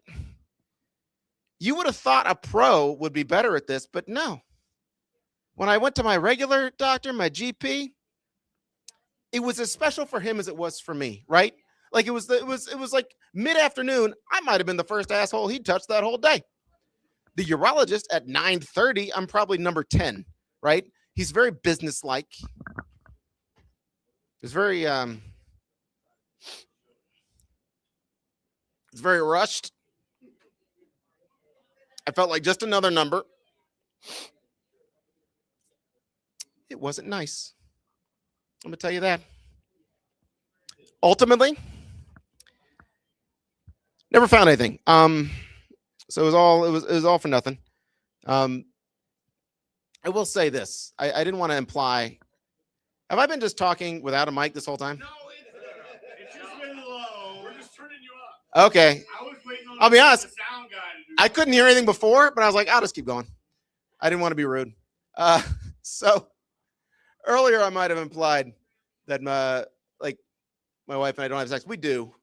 you would have thought a pro would be better at this, but no. When I went to my regular doctor, my GP, it was as special for him as it was for me, right? Like it was like mid-afternoon. I might have been the first asshole he touched that whole day. The urologist at 9:30, I'm probably number 10, right? He's very businesslike. It's very rushed. I felt like just another number. It wasn't nice. I'm gonna tell you that. Ultimately, never found anything. So it was all for nothing. I will say this. I didn't want to imply. Have I been just talking without a mic this whole time? No, it's just been low. We're just turning you up. Okay. I was waiting on I'll be honest. the sound guy to do I couldn't hear anything before, but I was like, I'll just keep going. I didn't want to be rude. So earlier I might have implied that my wife and I don't have sex. We do.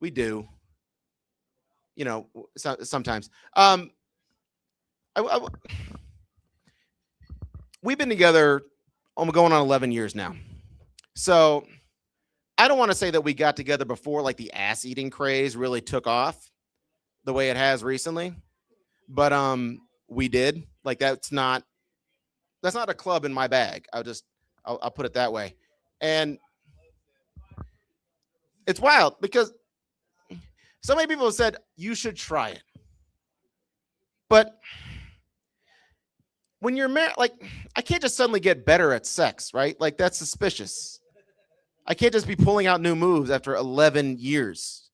We do. Sometimes. We've been together. I'm going on 11 years now. So I don't want to say that we got together before like the ass eating craze really took off the way it has recently, but we did. Like that's not a club in my bag. I'll put it that way. And it's wild because so many people have said you should try it. But when you're married, like I can't just suddenly get better at sex, right? Like that's suspicious. I can't just be pulling out new moves after 11 years.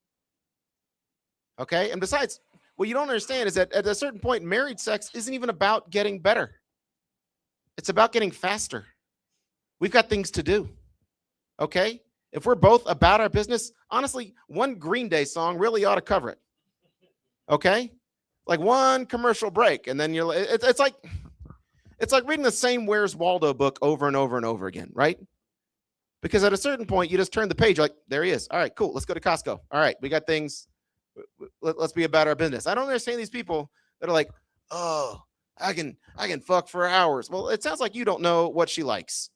Okay? And besides, what you don't understand is that at a certain point, married sex isn't even about getting better. It's about getting faster. We've got things to do. Okay? If we're both about our business, honestly, one Green Day song really ought to cover it. Okay? Like one commercial break, and then it's like reading the same Where's Waldo book over and over and over again, right? Because at a certain point, you just turn the page, like, there he is. All right, cool. Let's go to Costco. All right, we got things. Let's be about our business. I don't understand these people that are like, oh, I can fuck for hours. Well, it sounds like you don't know what she likes.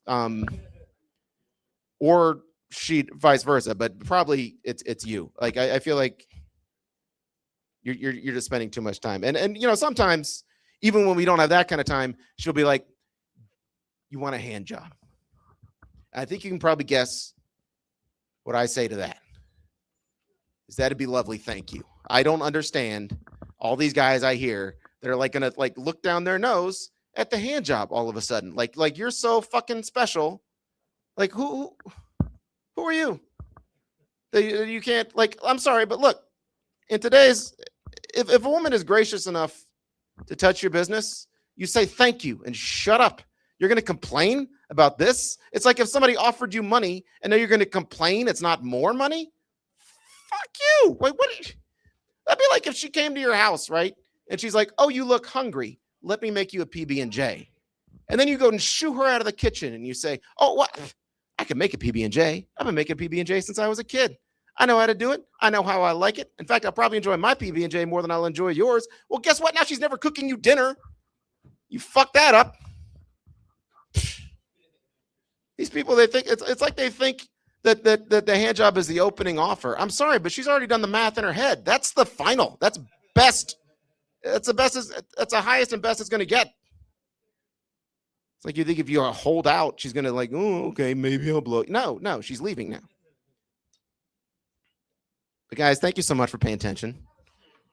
Or she vice versa, but probably it's you. Like I feel like you're just spending too much time. And sometimes even when we don't have that kind of time, she'll be like, you want a hand job? I think you can probably guess what I say to that. Is that'd be lovely, thank you. I don't understand all these guys I hear that are like gonna like look down their nose at the hand job all of a sudden. Like you're so fucking special. Like who are you? That you can't like. I'm sorry, but look, in today's, if a woman is gracious enough to touch your business, you say thank you and shut up. You're going to complain about this? It's like if somebody offered you money and now you're going to complain it's not more money? Fuck you. Wait, that'd be like if she came to your house, right? And she's like, oh, you look hungry. Let me make you a PB&J. And then you go and shoo her out of the kitchen and you say, oh, what? I can make a PB&J. I've been making PB&J since I was a kid. I know how to do it. I know how I like it. In fact, I'll probably enjoy my PB&J more than I'll enjoy yours. Well, guess what? Now she's never cooking you dinner. You fucked that up. These people, they think it's like they think that the hand job is the opening offer. I'm sorry, but she's already done the math in her head. That's the final. That's best. That's the best. That's the highest and best it's going to get. It's like you think if you hold out, she's going to like, oh, okay, maybe I'll blow. No, she's leaving now. But guys, thank you so much for paying attention.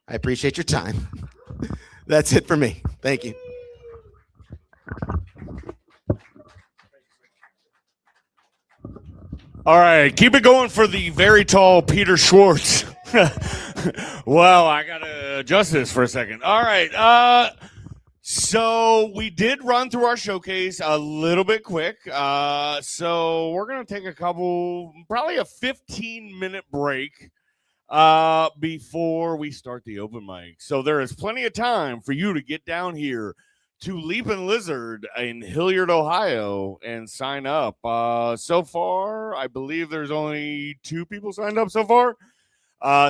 I appreciate your time. That's it for me. Thank you. All right, keep it going for the very tall Peter Schwartz. Well, I gotta adjust this for a second. All right, so we did run through our showcase a little bit quick. So we're gonna take probably a 15-minute break before we start the open mic. So there is plenty of time for you to get down here to Leaping Lizard in Hilliard, Ohio, and sign up. So far, I believe there's only 2 people signed up so far.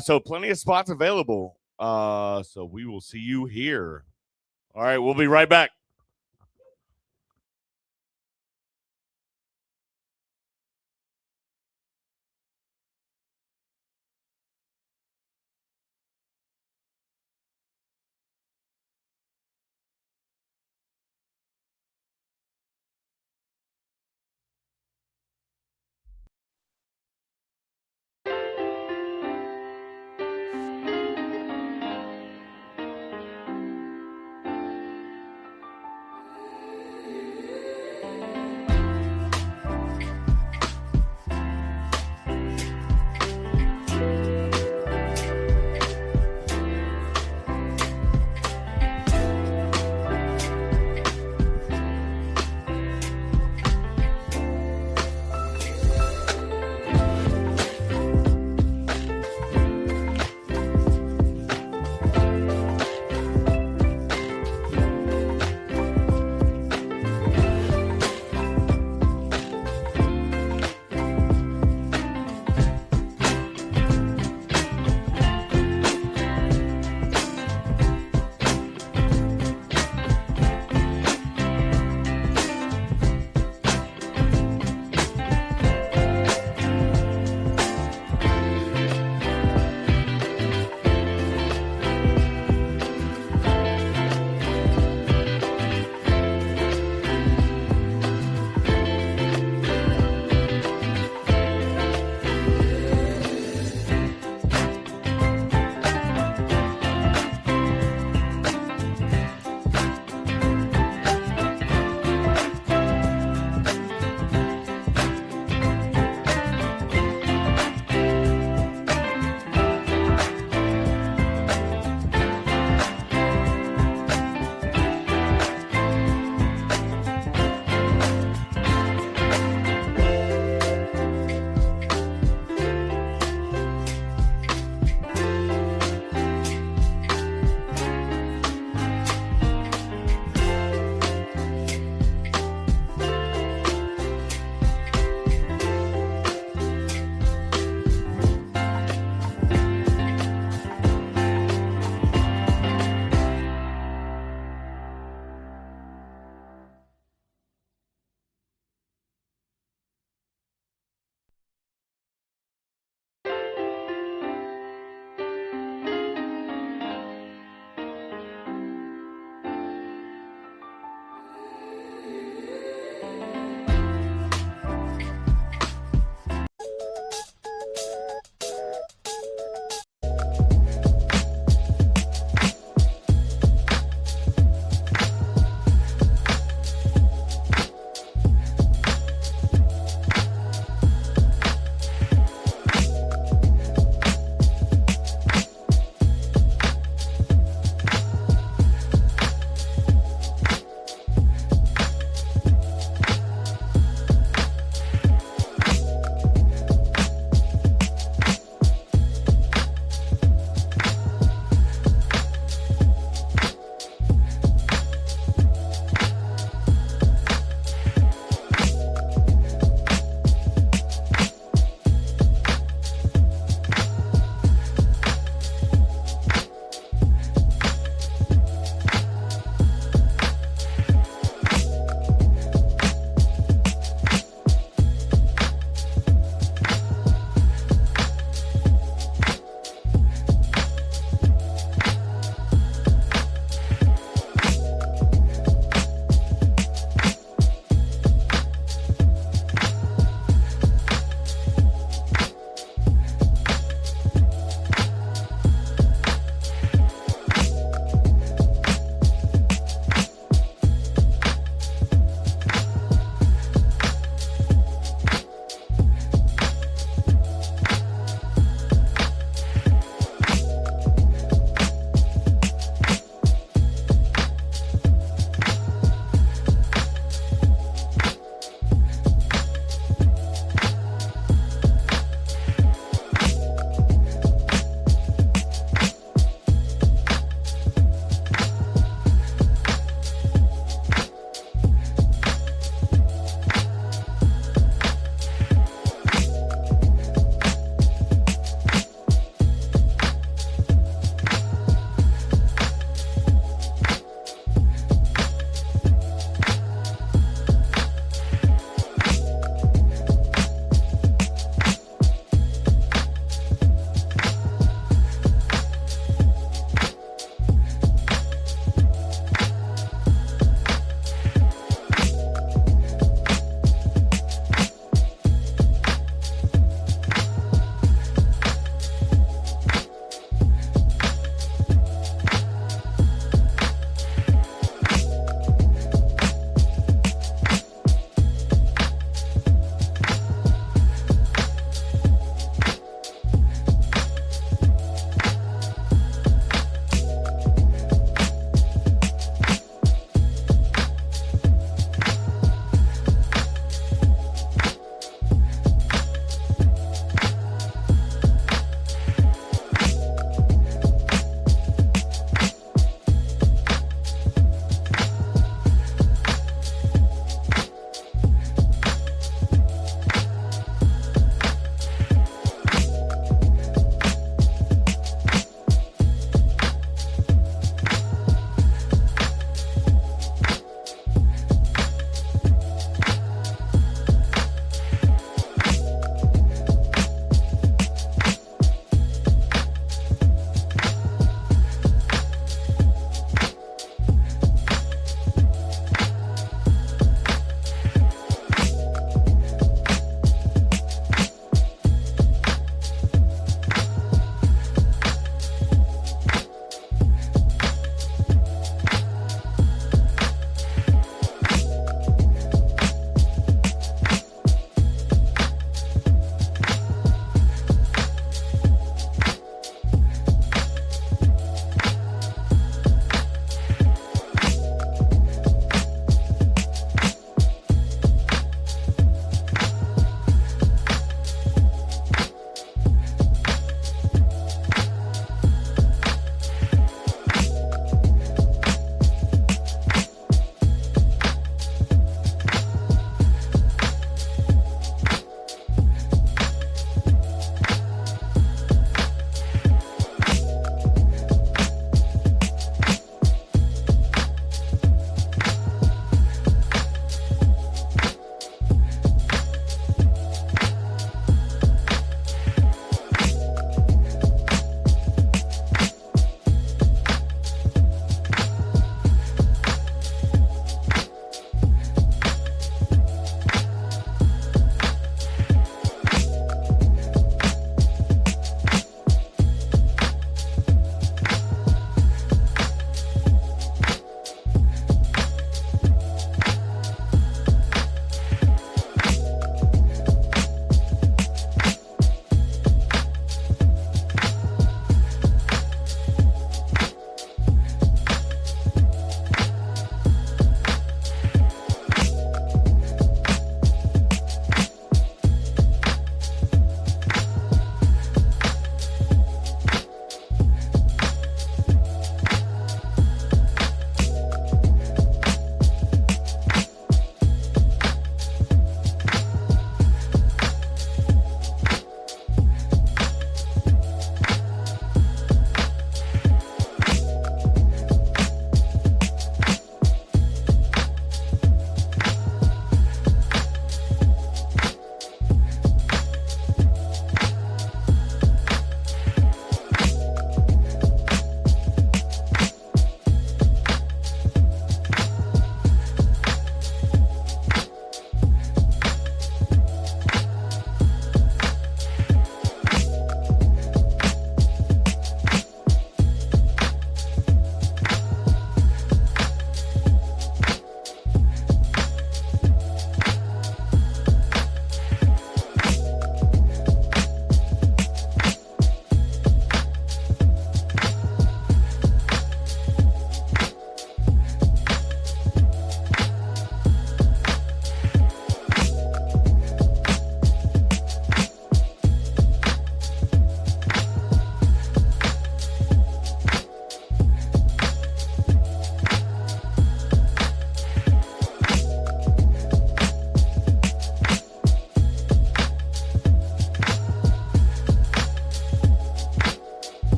So plenty of spots available. So we will see you here. All right, we'll be right back.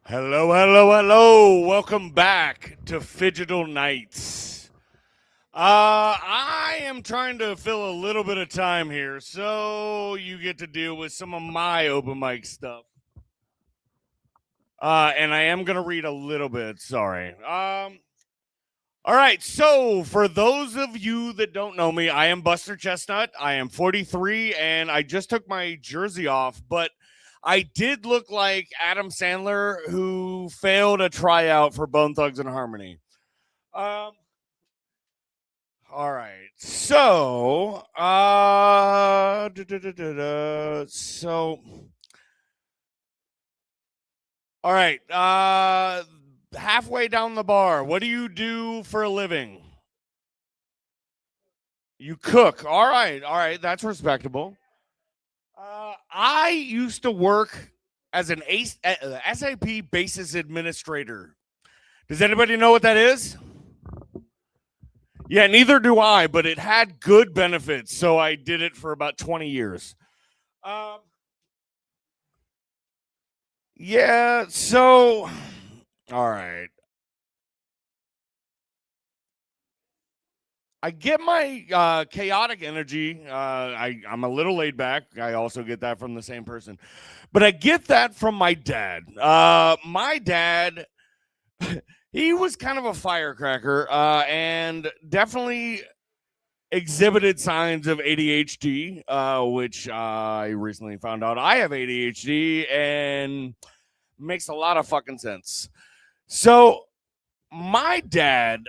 Hello, hello, hello. Welcome back to Phygital Nights. I am trying to fill a little bit of time here, so you get to deal with some of my open mic stuff. And I am going to read a little bit, sorry. All right, so for those of you that don't know me, I am Buster Chestnut. I am 43, and I just took my jersey off, but I did look like Adam Sandler, who failed a tryout for Bone Thugs and Harmony. All right. So, all right. Halfway down the bar, what do you do for a living? You cook. All right. That's respectable. I used to work as an SAP basis administrator. Does anybody know what that is? Yeah, neither do I, but it had good benefits, so I did it for about 20 years. Yeah, so, all right. I get my chaotic energy. I'm a little laid back. I also get that from the same person. But I get that from my dad. My dad, he was kind of a firecracker and definitely exhibited signs of ADHD, which I recently found out I have ADHD, and makes a lot of fucking sense. So my dad,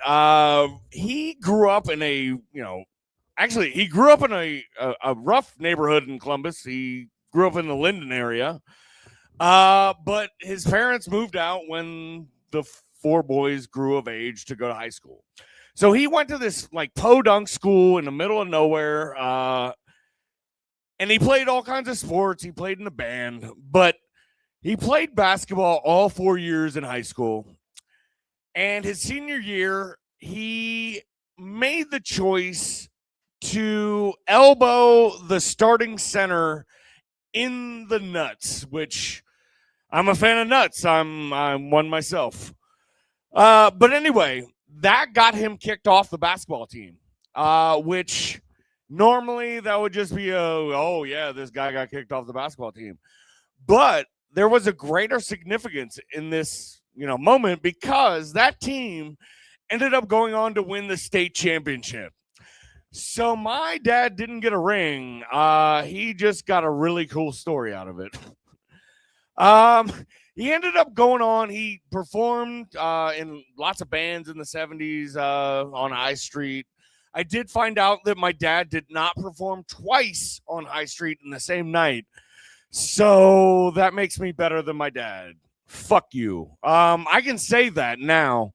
he grew up in he grew up in a rough neighborhood in Columbus. He grew up in the Linden area, but his parents moved out when the four boys grew of age to go to high school. So he went to this like podunk school in the middle of nowhere, and he played all kinds of sports. He played in a band, but he played basketball all 4 years in high school. And his senior year, he made the choice to elbow the starting center in the nuts, which I'm a fan of nuts. I'm one myself. But anyway, that got him kicked off the basketball team, which normally that would just be this guy got kicked off the basketball team. But there was a greater significance in this moment, because that team ended up going on to win the state championship. So my dad didn't get a ring. He just got a really cool story out of it. He ended up going on. He performed in lots of bands in the 70s on High Street. I did find out that my dad did not perform twice on High Street in the same night. So that makes me better than my dad. Fuck you. I can say that now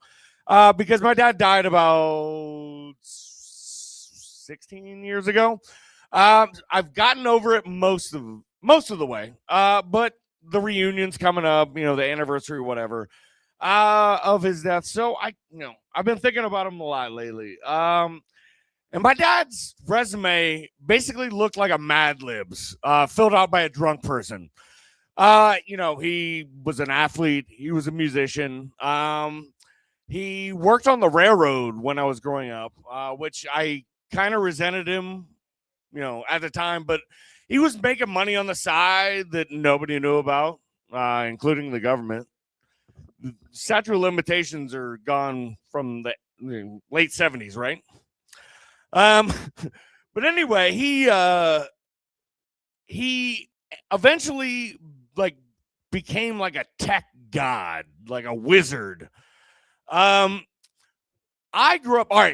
because my dad died about 16 years ago. I've gotten over it most of the way, but the reunion's coming up, the anniversary, whatever, of his death. So I've been thinking about him a lot lately. And my dad's resume basically looked like a Mad Libs filled out by a drunk person. He was an athlete. He was a musician. He worked on the railroad when I was growing up, which I kind of resented him, at the time. But he was making money on the side that nobody knew about, including the government. The statute of limitations are gone from the late 70s, right? But anyway, he eventually became like a tech god, like a wizard. I grew up. All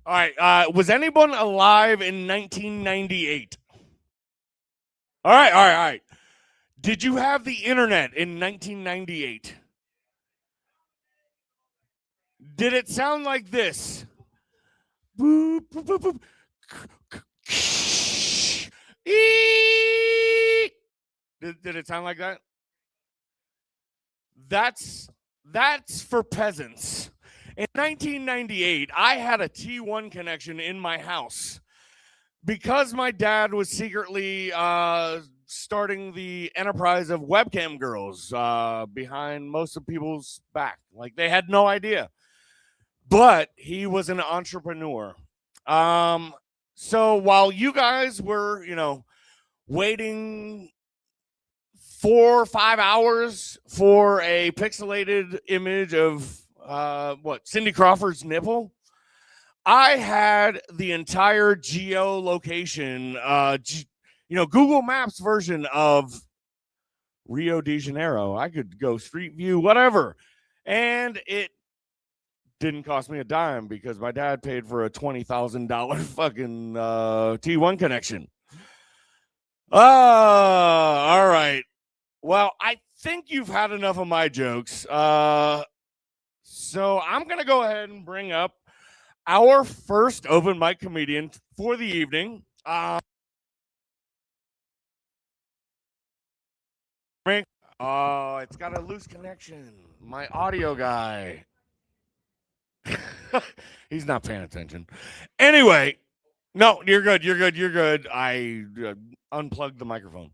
right. Was anyone alive in 1998? All right. Did you have the internet in 1998? Did it sound like this? Boop, boop, boop, boop. Did it sound like that? That's for peasants. In 1998, I had a T1 connection in my house because my dad was secretly starting the enterprise of webcam girls behind most of people's back. Like they had no idea. But he was an entrepreneur. So while you guys were, waiting 4 or 5 hours for a pixelated image of Cindy Crawford's nipple, I had the entire geolocation, Google Maps version of Rio de Janeiro. I could go Street View, whatever. And it didn't cost me a dime because my dad paid for a $20,000 fucking T1 connection. All right. Well, I think you've had enough of my jokes. So I'm going to go ahead and bring up our first open mic comedian for the evening. Oh, it's got a loose connection. My audio guy. He's not paying attention. Anyway, no, you're good. You're good. You're good. I unplugged the microphone.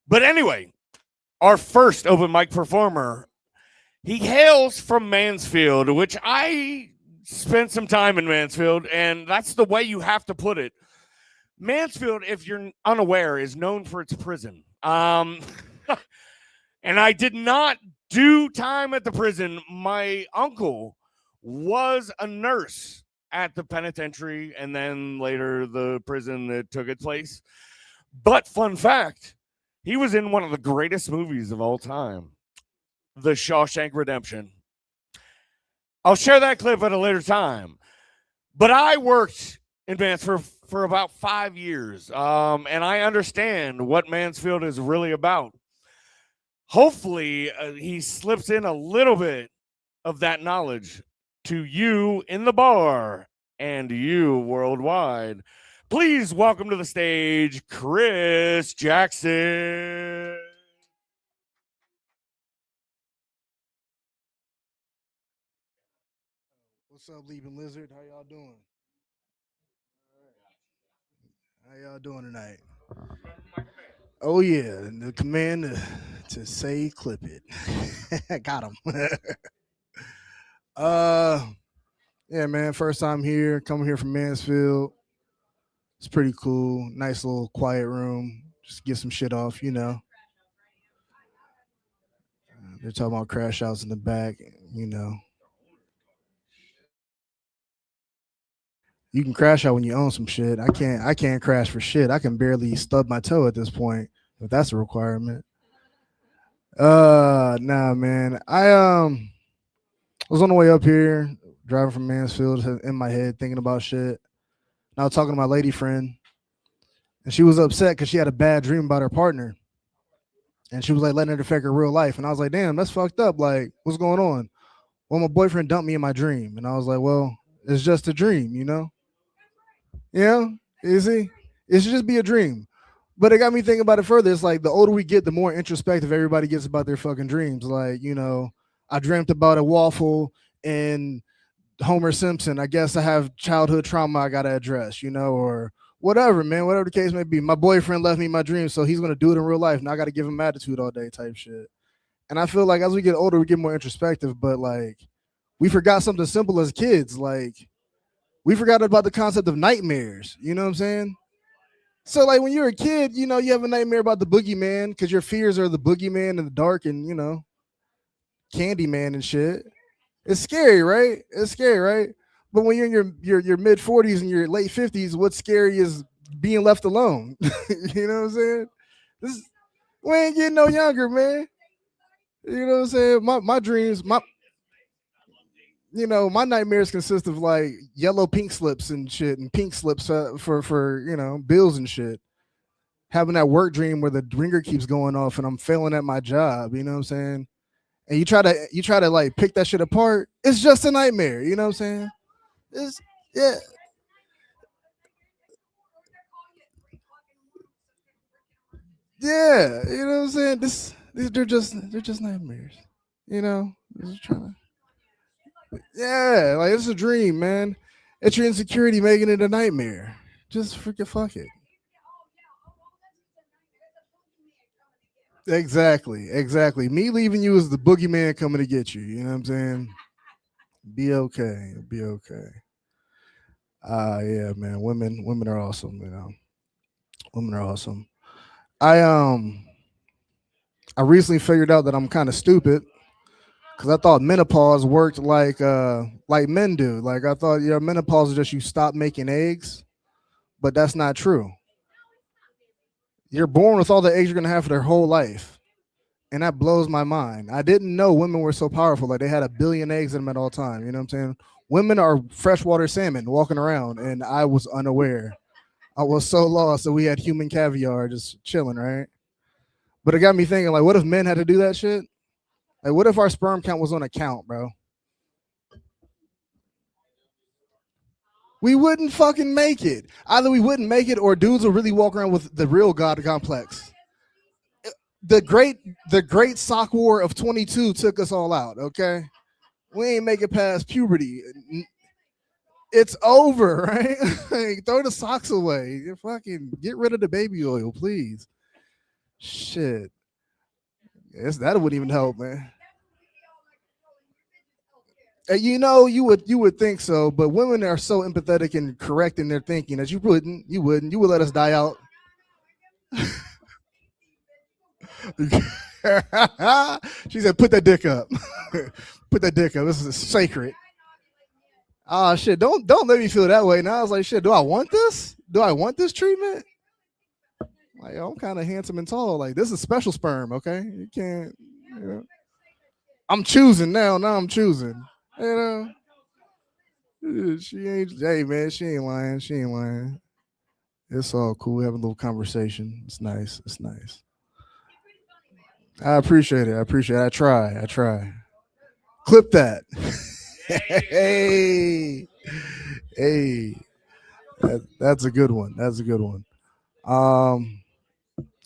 But anyway, our first open mic performer, he hails from Mansfield, which I spent some time in Mansfield, and that's the way you have to put it. Mansfield, if you're unaware, is known for its prison. And I did not do time at the prison. My uncle was a nurse at the penitentiary and then later the prison that took its place. But fun fact, he was in one of the greatest movies of all time, The Shawshank Redemption. I'll share that clip at a later time. But I worked in Mansfield for about 5 years, and I understand what Mansfield is really about. Hopefully, he slips in a little bit of that knowledge to you in the bar and you worldwide. Please welcome to the stage, Chris Jackson. What's up, Leaping Lizard? How y'all doing? How y'all doing tonight? Oh yeah, the command to say clip it. Got him. Yeah, man. First time here, coming here from Mansfield. It's pretty cool. Nice little quiet room. Just get some shit off, They're talking about crash outs in the back, You can crash out when you own some shit. I can't crash for shit. I can barely stub my toe at this point, if that's a requirement. Nah, man. I was on the way up here, driving from Mansfield, in my head, thinking about shit. And I was talking to my lady friend, and she was upset because she had a bad dream about her partner. And she was like letting it affect her real life. And I was like, damn, that's fucked up. Like, what's going on? Well, my boyfriend dumped me in my dream. And I was like, well, it's just a dream, Yeah, easy. It should just be a dream. But it got me thinking about it further. It's like the older we get, the more introspective everybody gets about their fucking dreams. Like, I dreamt about a waffle and Homer Simpson. I guess I have childhood trauma I got to address, or whatever, man, whatever the case may be. My boyfriend left me my dream, so he's going to do it in real life. Now I got to give him attitude all day type shit. And I feel like as we get older, we get more introspective, but like we forgot something simple as kids. Like we forgot about the concept of nightmares. You know what I'm saying? So like when you're a kid, you have a nightmare about the boogeyman because your fears are the boogeyman in the dark and, Candyman and shit. It's scary, right? It's scary, right? But when you're in your mid 40s and your late 50s, what's scary is being left alone. You know what I'm saying? We ain't getting no younger, man. You know what I'm saying? My dreams, my nightmares consist of like yellow pink slips and shit, and pink slips for bills and shit. Having that work dream where the ringer keeps going off and I'm failing at my job, you know what I'm saying? And you try to like pick that shit apart. It's just a nightmare, you know what I'm saying? Yeah. Yeah, you know what I'm saying? They're just nightmares. Just trying to. Yeah, like it's a dream, man. It's your insecurity making it a nightmare. Just freaking fuck it. Exactly. Me leaving you is the boogeyman coming to get you. You know what I'm saying? Be okay. Be okay. Yeah, man. Women are awesome. You know, women are awesome. I I recently figured out that I'm kind of stupid because I thought menopause worked like men do. Like I thought, menopause is just you stop making eggs, but that's not true. You're born with all the eggs you're gonna have for their whole life. And that blows my mind. I didn't know women were so powerful. Like they had a billion eggs in them at all time. You know what I'm saying? Women are freshwater salmon walking around, and I was unaware. I was so lost that we had human caviar just chilling, right? But it got me thinking, like, what if men had to do that shit? Like, what if our sperm count was on a count, bro? We wouldn't fucking make it. Either we wouldn't make it, or dudes will really walk around with the real God complex. The great sock war of 22 took us all out. Okay, we ain't make it past puberty. It's over, right? Like, throw the socks away. You fucking get rid of the baby oil, please. Shit, that wouldn't even help, man. You would think so, but women are so empathetic and correct in their thinking that you wouldn't. You would let us die out. She said, "Put that dick up. Put that dick up. This is sacred." Oh shit! Don't let me feel that way. Now I was like, shit. Do I want this? Do I want this treatment? Like, I'm kind of handsome and tall. Like, this is special sperm. Okay, you can't. I'm choosing now. Now I'm choosing. She ain't. Hey man, she ain't lying. She ain't lying. It's all cool. We have a little conversation. It's nice. It's nice. I appreciate it. I try. Clip that. Hey. That's a good one.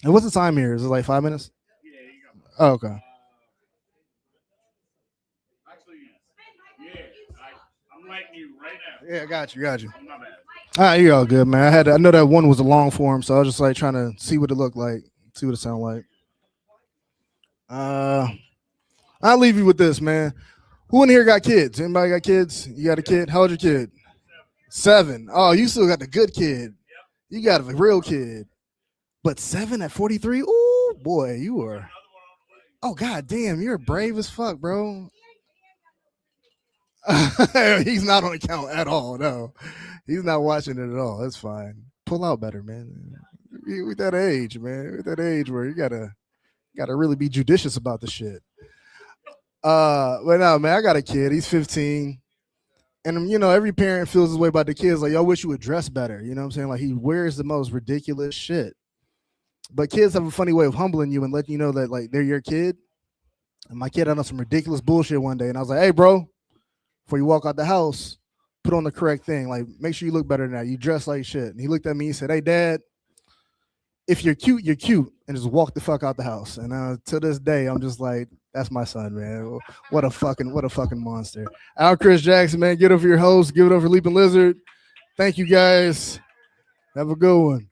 And what's the time here? Is it like 5 minutes? Yeah, you got it. Oh, okay. Actually, yeah, I'm letting you right now. Yeah, got you. My bad. All right, you're all good, man. I know that one was a long form, so I was just like trying to see what it looked like, see what it sounded like. I'll leave you with this, man. Who in here got kids? Anybody got kids? You got a kid? How old's your kid? 7. Oh, you still got the good kid. You got a real kid. But 7 at 43? Ooh, boy, you are. Oh, god damn, you're brave as fuck, bro. He's not on account at all. No, he's not watching it at all. That's fine. Pull out better, man. With that age, man. With that age where you gotta really be judicious about the shit. But no, man, I got a kid. He's 15. And every parent feels this way about the kids. Like, I wish you would dress better. You know what I'm saying? Like, he wears the most ridiculous shit. But kids have a funny way of humbling you and letting you know that, like, they're your kid. And my kid had on some ridiculous bullshit one day. And I was like, hey, bro, before you walk out the house, put on the correct thing. Like, make sure you look better than that. You dress like shit. And he looked at me and said, hey, Dad, if you're cute, you're cute. And just walk the fuck out the house. And to this day, I'm just like, that's my son, man. What a fucking monster. Al Chris Jackson, man. Get over your host. Give it up for Leaping Lizard. Thank you, guys. Have a good one.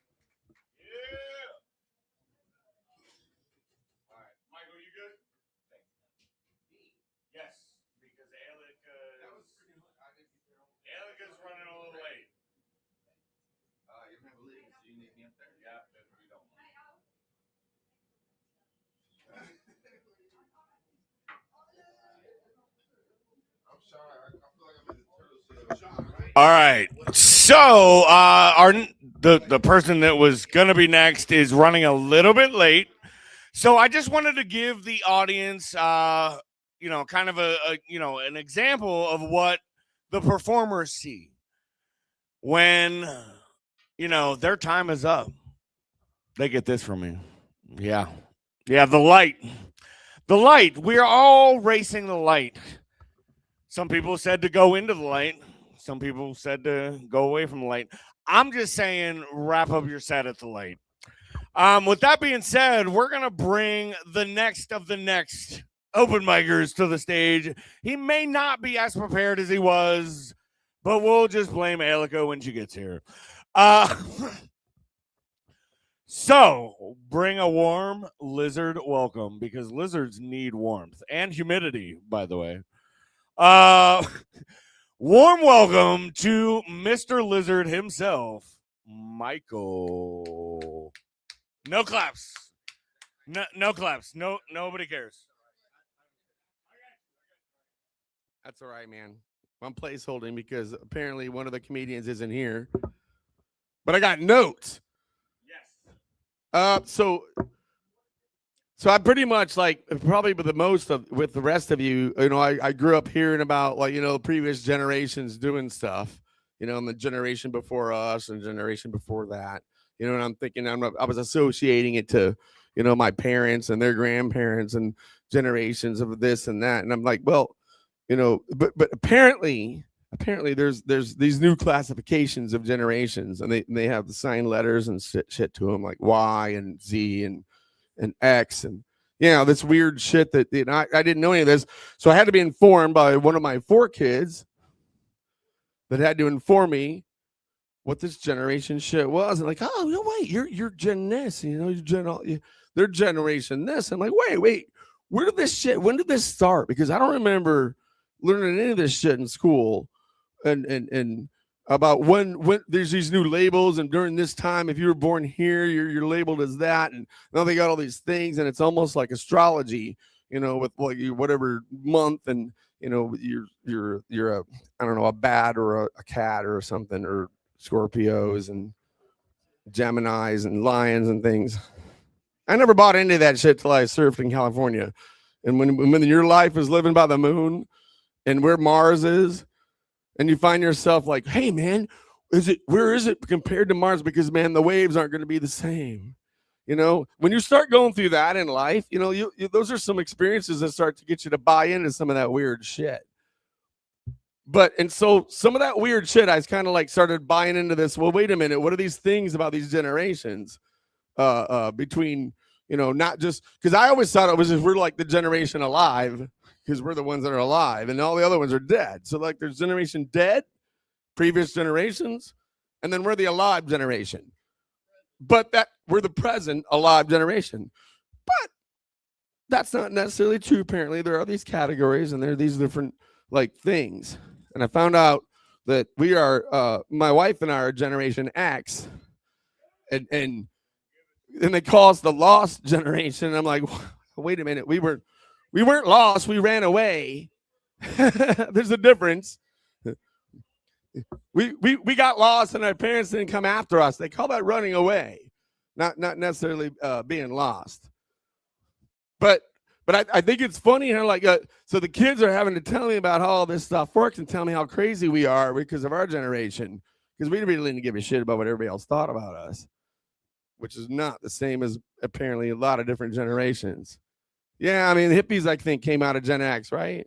All right. So the person that was gonna be next is running a little bit late. So I just wanted to give the audience kind of an example of what the performers see when their time is up. They get this from me. Yeah, the light. We're all racing the light. Some people said to go into the light. Some people said to go away from the light. I'm just saying, wrap up your set at the light. With that being said, we're going to bring the next of the next open micers to the stage. He may not be as prepared as he was, but we'll just blame Alico when she gets here. So bring a warm lizard welcome, because lizards need warmth and humidity, by the way. Warm welcome to Mr. Lizard himself, Michael. No claps. No claps. Nobody cares. That's all right, man. I'm placeholding because apparently one of the comedians isn't here. But I got notes. Yes. So I pretty much like probably with the rest of you, I grew up hearing about the previous generations doing stuff, and the generation before us and generation before that, and I'm thinking I was associating it to, my parents and their grandparents and generations of this and that. And I'm like, well, but apparently there's these new classifications of generations, and they have the sign letters and shit to them, like Y and Z and X, and this weird shit that I didn't know any of this. So I had to be informed by one of my 4 kids that had to inform me what this generation shit was. And like, oh, no, wait, you're Gen this, they're generation this. I'm like, wait, when did this start? Because I don't remember learning any of this shit in school, and about when there's these new labels, and during this time, if you were born here, you're labeled as that, and now they got all these things, and it's almost like astrology, with whatever month, and you're a, I don't know, a bat or a cat or something, or Scorpios and Geminis and lions and things. I never bought into that shit till I surfed in California, and when your life is living by the moon and where Mars is, and you find yourself like, hey man, where is it compared to Mars? Because man, the waves aren't going to be the same. When you start going through that in life, those are some experiences that start to get you to buy into some of that weird shit. And so some of that weird shit, I kind of like started buying into this. Well, wait a minute, what are these things about these generations? Between, not just because I always thought it was if we're like the generation alive, because we're the ones that are alive, and all the other ones are dead. So like there's generation dead, previous generations, and then we're the alive generation. But that we're the present alive generation. But that's not necessarily true. Apparently, there are these categories, and there are these different like things. And I found out that we are, my wife and I are Generation X, and they call us the lost generation. And I'm like, wait a minute, we weren't lost, we ran away. There's a difference. We got lost, and our parents didn't come after us. They call that running away, not necessarily being lost. But I think it's funny how so the kids are having to tell me about how all this stuff works and tell me how crazy we are because of our generation, because we really didn't give a shit about what everybody else thought about us, which is not the same as apparently a lot of different generations. Yeah, I mean, the hippies, I think, came out of Gen X, right?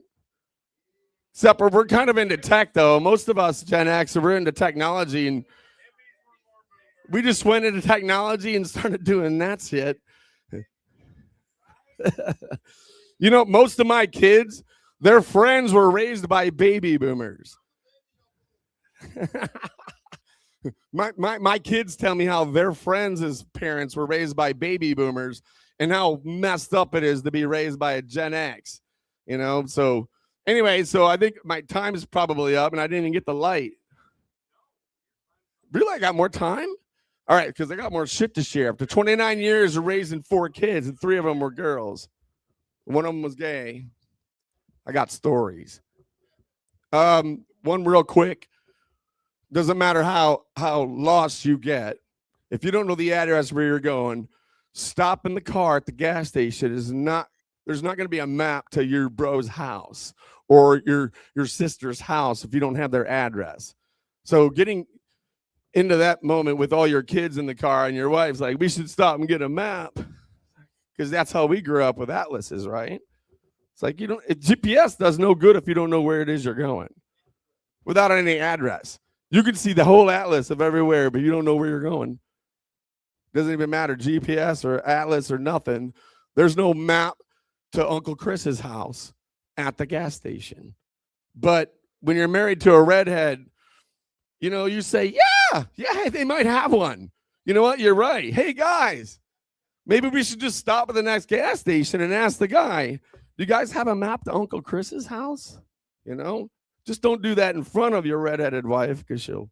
Except we're kind of into tech, though. Most of us Gen X, we're into technology, and we just went into technology and started doing that shit. Most of my kids, their friends were raised by baby boomers. My kids tell me how their friends' parents were raised by baby boomers, and how messed up it is to be raised by a Gen X, So anyway, so I think my time is probably up, and I didn't even get the light. Really, I got more time? All right, because I got more shit to share. After 29 years of raising 4 kids, and 3 of them were girls. One of them was gay. I got stories. One real quick. Doesn't matter how lost you get. If you don't know the address where you're going, stop in the car at the gas station. There's not going to be a map to your bro's house or your sister's house if you don't have their address. So getting into that moment with all your kids in the car, and your wife's like, we should stop and get a map, because that's how we grew up with atlases, right? It's like GPS does no good if you don't know where it is you're going without any address. You can see the whole atlas of everywhere, but you don't know where you're going. Doesn't even matter, GPS or atlas or nothing. There's no map to Uncle Chris's house at the gas station. But when you're married to a redhead, you say, yeah, they might have one. You know what? You're right. Hey, guys, maybe we should just stop at the next gas station and ask the guy, do you guys have a map to Uncle Chris's house? You know, just don't do that in front of your redheaded wife because she'll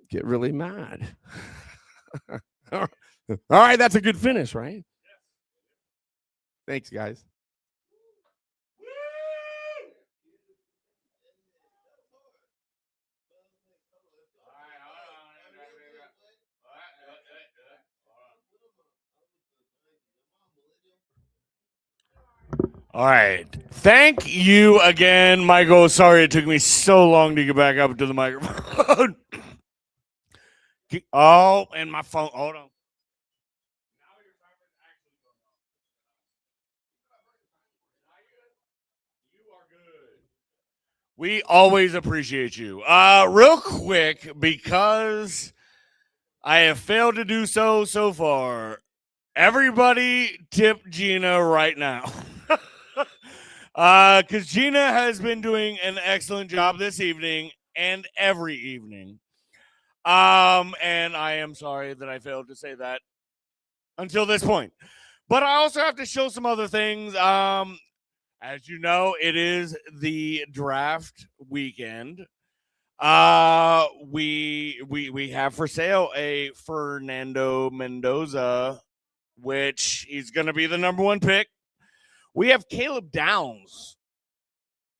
get really mad. All right, that's a good finish, right? Thanks, guys. All right. Thank you again, Michael. Sorry it took me so long to get back up to the microphone. Oh, and my phone. Hold on. We always appreciate you. Real quick, because I have failed to do so far. Everybody tip Gina right now. Because Gina has been doing an excellent job this evening and every evening. And I am sorry that I failed to say that until this point. But I also have to show some other things. As you know, it is the draft weekend. We have for sale a Fernando Mendoza, which he's going to be the number 1 pick. We have Caleb Downs.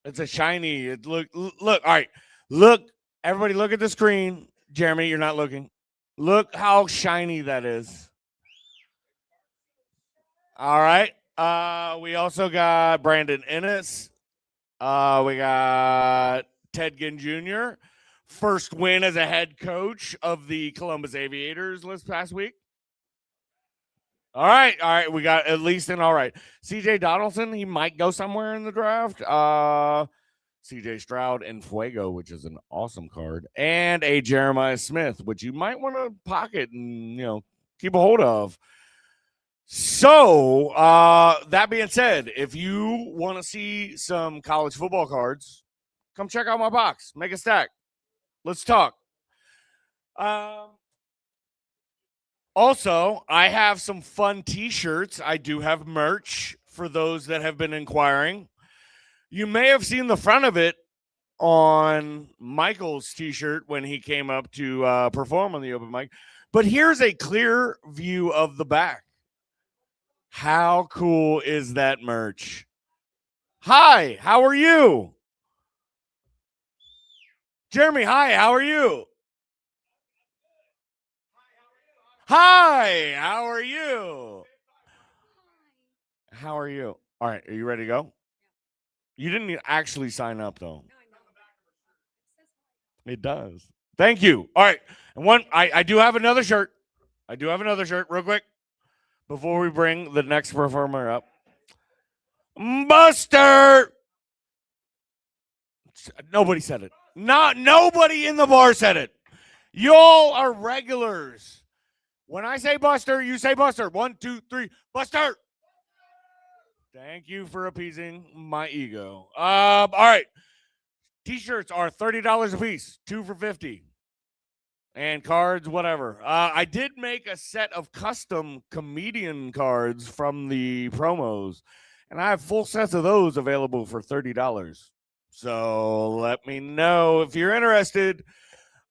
It's a shiny. Look. All right. Look, everybody look at the screen. Jeremy, you're not looking. Look how shiny that is. All right. We also got Brandon Ennis. We got Ted Ginn Jr. First win as a head coach of the Columbus Aviators this past week. All right. We got at least an all right. CJ Donaldson, he might go somewhere in the draft. CJ Stroud and Fuego, which is an awesome card, and a Jeremiah Smith, which you might want to pocket and keep a hold of. So that being said, if you want to see some college football cards, come check out my box. Make a stack. Let's talk. Also, I have some fun t-shirts. I do have merch for those that have been inquiring. You may have seen the front of it on Michael's t-shirt when he came up to perform on the open mic. But here's a clear view of the back. How cool is that merch? Hi, how are you? Jeremy, hi, how are you? Hi, how are you? How are you? All right, are you ready to go? You didn't actually sign up, though. It does. Thank you. All right. And I do have another shirt. Real quick before we bring the next performer up. Buster. Nobody said it. Nobody in the bar said it. Y'all are regulars. When I say Buster, you say Buster. 1, 2, 3, Buster. Thank you for appeasing my ego. All right. T-shirts are $30 a piece, 2 for $50. And cards, whatever. I did make a set of custom comedian cards from the promos, and I have full sets of those available for $30. So let me know if you're interested.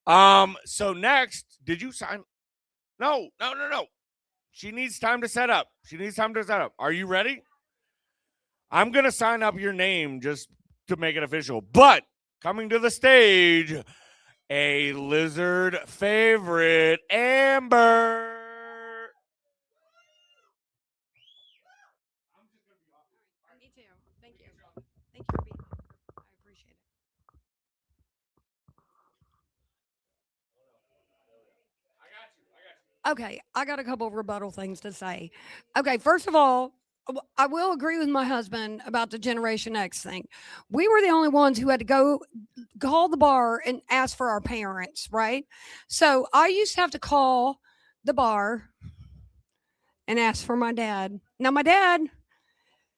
So next, did you sign? No. She needs time to set up. Are you ready? I'm going to sign up your name just to make it official. But coming to the stage, a Lizard favorite, Amber. Me too. Thank you. Thank you for being here. I appreciate it. Okay, I got a couple of rebuttal things to say. Okay, first of all, I will agree with my husband about the Generation X thing. We were the only ones who had to go call the bar and ask for our parents, right? So I used to have to call the bar and ask for my dad. Now, my dad,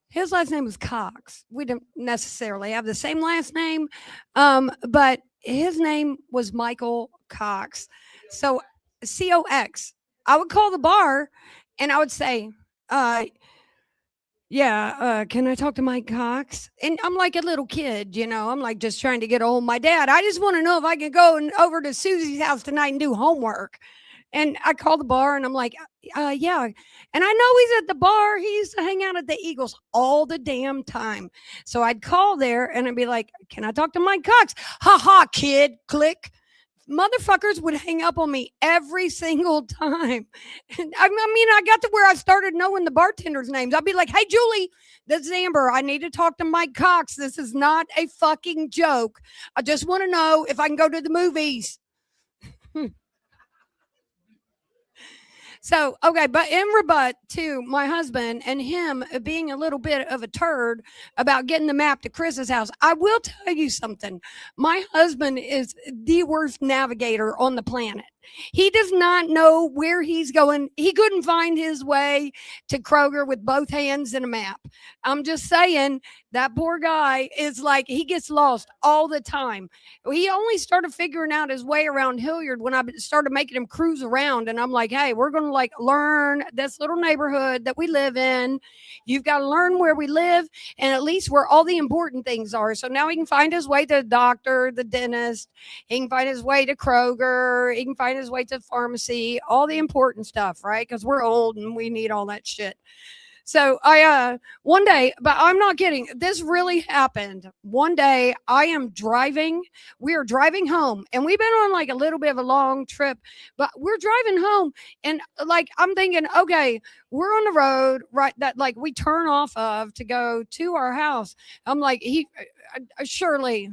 his last name was Cox. We didn't necessarily have the same last name, but his name was Michael Cox. So COX. I would call the bar and I would say, yeah, can I talk to Mike Cox? And I'm like a little kid, you know, I'm like just trying to get a hold of my dad. I just want to know if I can go over to Susie's house tonight and do homework. And I call the bar and I'm like, yeah. And I know he's at the bar. He used to hang out at the Eagles all the damn time. So I'd call there and I'd be like, can I talk to Mike Cox? Ha ha, kid, click. Motherfuckers would hang up on me every single time. And I mean, I got to where I started knowing the bartenders' names. I'd be like, hey, Julie, this is Amber. I need to talk to Mike Cox. This is not a fucking joke. I just want to know if I can go to the movies. So, okay, but in rebut to my husband and him being a little bit of a turd about getting the map to Chris's house, I will tell you something. My husband is the worst navigator on the planet. He does not know where he's going. He couldn't find his way to Kroger with both hands and a map. I'm just saying that poor guy is like, he gets lost all the time. He only started figuring out his way around Hilliard when I started making him cruise around. And I'm like, hey, we're going to like learn this little neighborhood that we live in. You've got to learn where we live and at least where all the important things are. So now he can find his way to the doctor, the dentist. He can find his way to Kroger. He can find his way to the pharmacy, all the important stuff, right? Because we're old and we need all that shit. So one day, but I'm not kidding, this really happened. One day I am driving, we are driving home and we've been on like a little bit of a long trip, but we're driving home and like, I'm thinking, okay, we're on the road, right? That like we turn off of to go to our house. I'm like, surely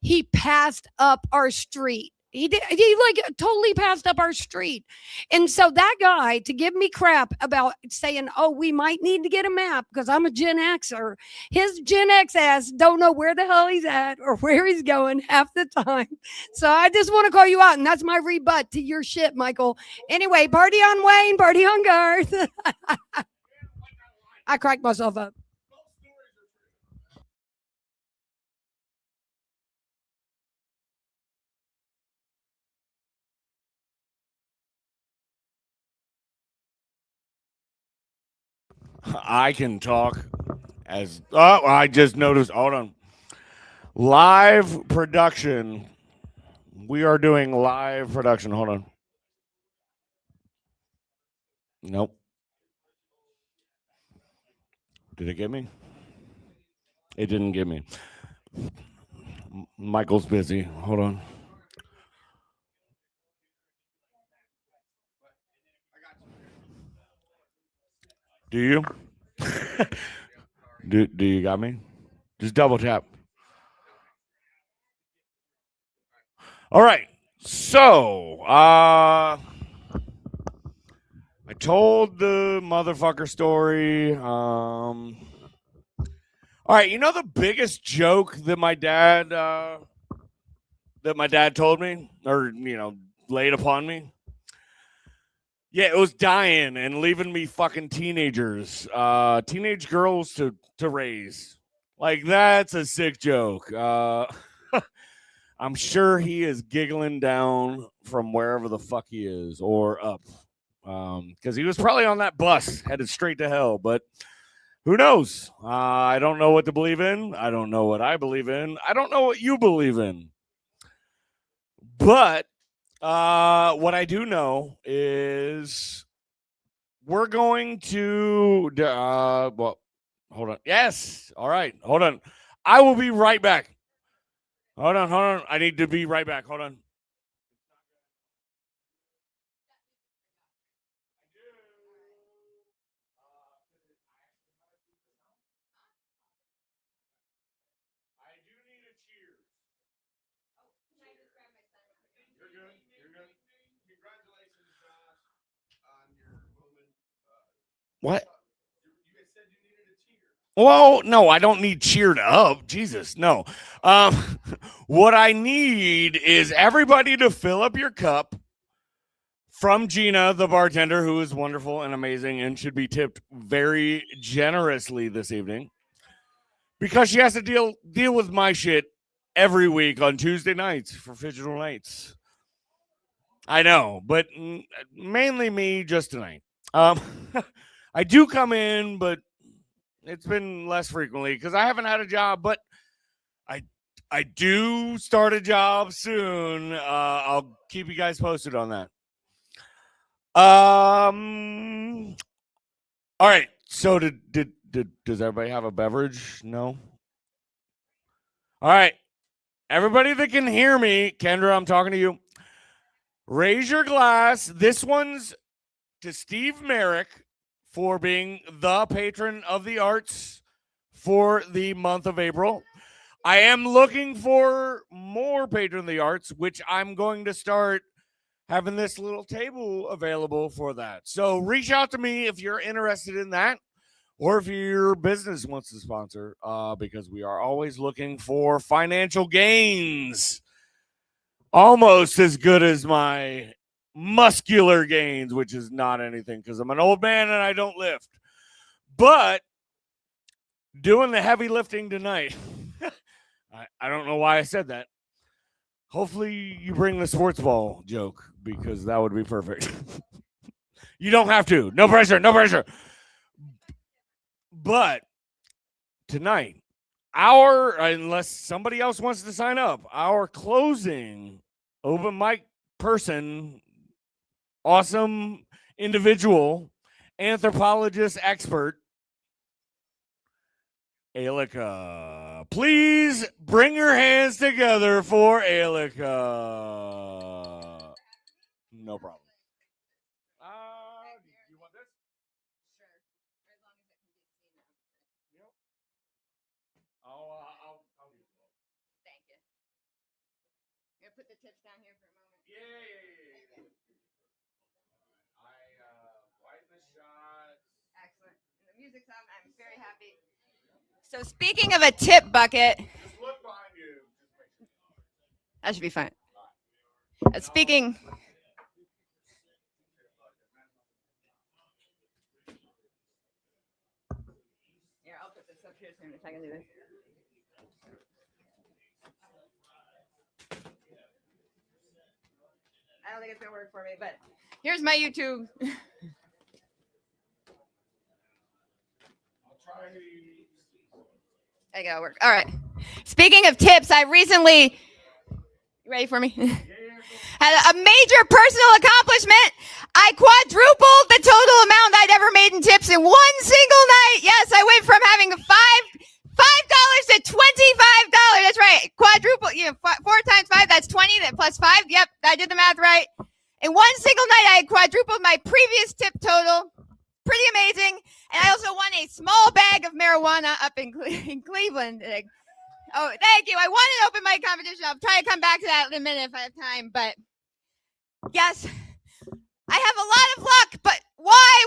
he passed up our street. He like totally passed up our street. And so that guy, to give me crap about saying, oh, we might need to get a map because I'm a Gen Xer, his Gen X ass don't know where the hell he's at or where he's going half the time. So I just want to call you out. And that's my rebut to your shit, Michael. Anyway, party on Wayne, party on Garth. I cracked myself up. I can talk as I just noticed. Hold on. Live production. We are doing live production. Hold on. Nope. Did it get me? It didn't get me. Michael's busy. Hold on. Do you? do you got me? Just double tap. All right. So, I told the motherfucker story. All right, you know the biggest joke that my dad told me, or laid upon me? Yeah, it was dying and leaving me fucking teenagers, teenage girls to raise. Like, that's a sick joke. I'm sure he is giggling down from wherever the fuck he is, or up, because he was probably on that bus headed straight to hell. But who knows? I don't know what to believe in. I don't know what I believe in. I don't know what you believe in. But what I do know is we're going to well, hold on. Yes. All right. Hold on. I will be right back. Hold on. I need to be right back. Hold on. I do need a cheers. You're good. Congratulations, Josh, on your movement. What? You guys said you needed a cheer. Well, no, I don't need cheered up. Jesus, no. What I need is everybody to fill up your cup from Gina, the bartender, who is wonderful and amazing and should be tipped very generously this evening, because she has to deal with my shit every week on Tuesday nights for Phygital Nights. I know, but mainly me just tonight. I do come in, but it's been less frequently because I haven't had a job. But I do start a job soon. I'll keep you guys posted on that. All right. So does everybody have a beverage? No. All right. Everybody that can hear me, Kendra, I'm talking to you. Raise your glass. This one's to Steve Merrick for being the patron of the arts for the month of April. I am looking for more patron of the arts, which I'm going to start having this little table available for that. So reach out to me if you're interested in that, or if your business wants to sponsor, because we are always looking for financial gains. Almost as good as my muscular gains, which is not anything because I'm an old man and I don't lift. But doing the heavy lifting tonight, I don't know why I said that. Hopefully you bring the sports ball joke because that would be perfect. You don't have to. No pressure, no pressure. But tonight, unless somebody else wants to sign up, our closing open mic person, awesome individual, anthropologist expert, Alika. Please bring your hands together for Alika. No problem. You want this? Sure. As long as it can be seen. Yep. I'll Thank you. I'm gonna put the tips down here for a moment. Yeah. I wipe the shots. Excellent. And the music's on. I'm very happy. So speaking of a tip bucket, Just look behind you. that should be fine. Speaking. Here, I'll put this up here soon if I can do this. I don't think it's gonna work for me, but here's my YouTube. I gotta work. All right. Speaking of tips, I recently, you ready for me? Had a major personal accomplishment. I quadrupled the total amount I'd ever made in tips in one single night. Yes, I went from having $5 to $25. That's right. Quadruple, 4 times 5, that's 20. That plus 5. Yep, I did the math right. In one single night, I had quadrupled my previous tip total. Pretty amazing. And I also won a small bag of marijuana up in Cleveland. Oh, thank you. I won an open mic competition. I'll try to come back to that in a minute if I have time. But yes, I have a lot of luck. But why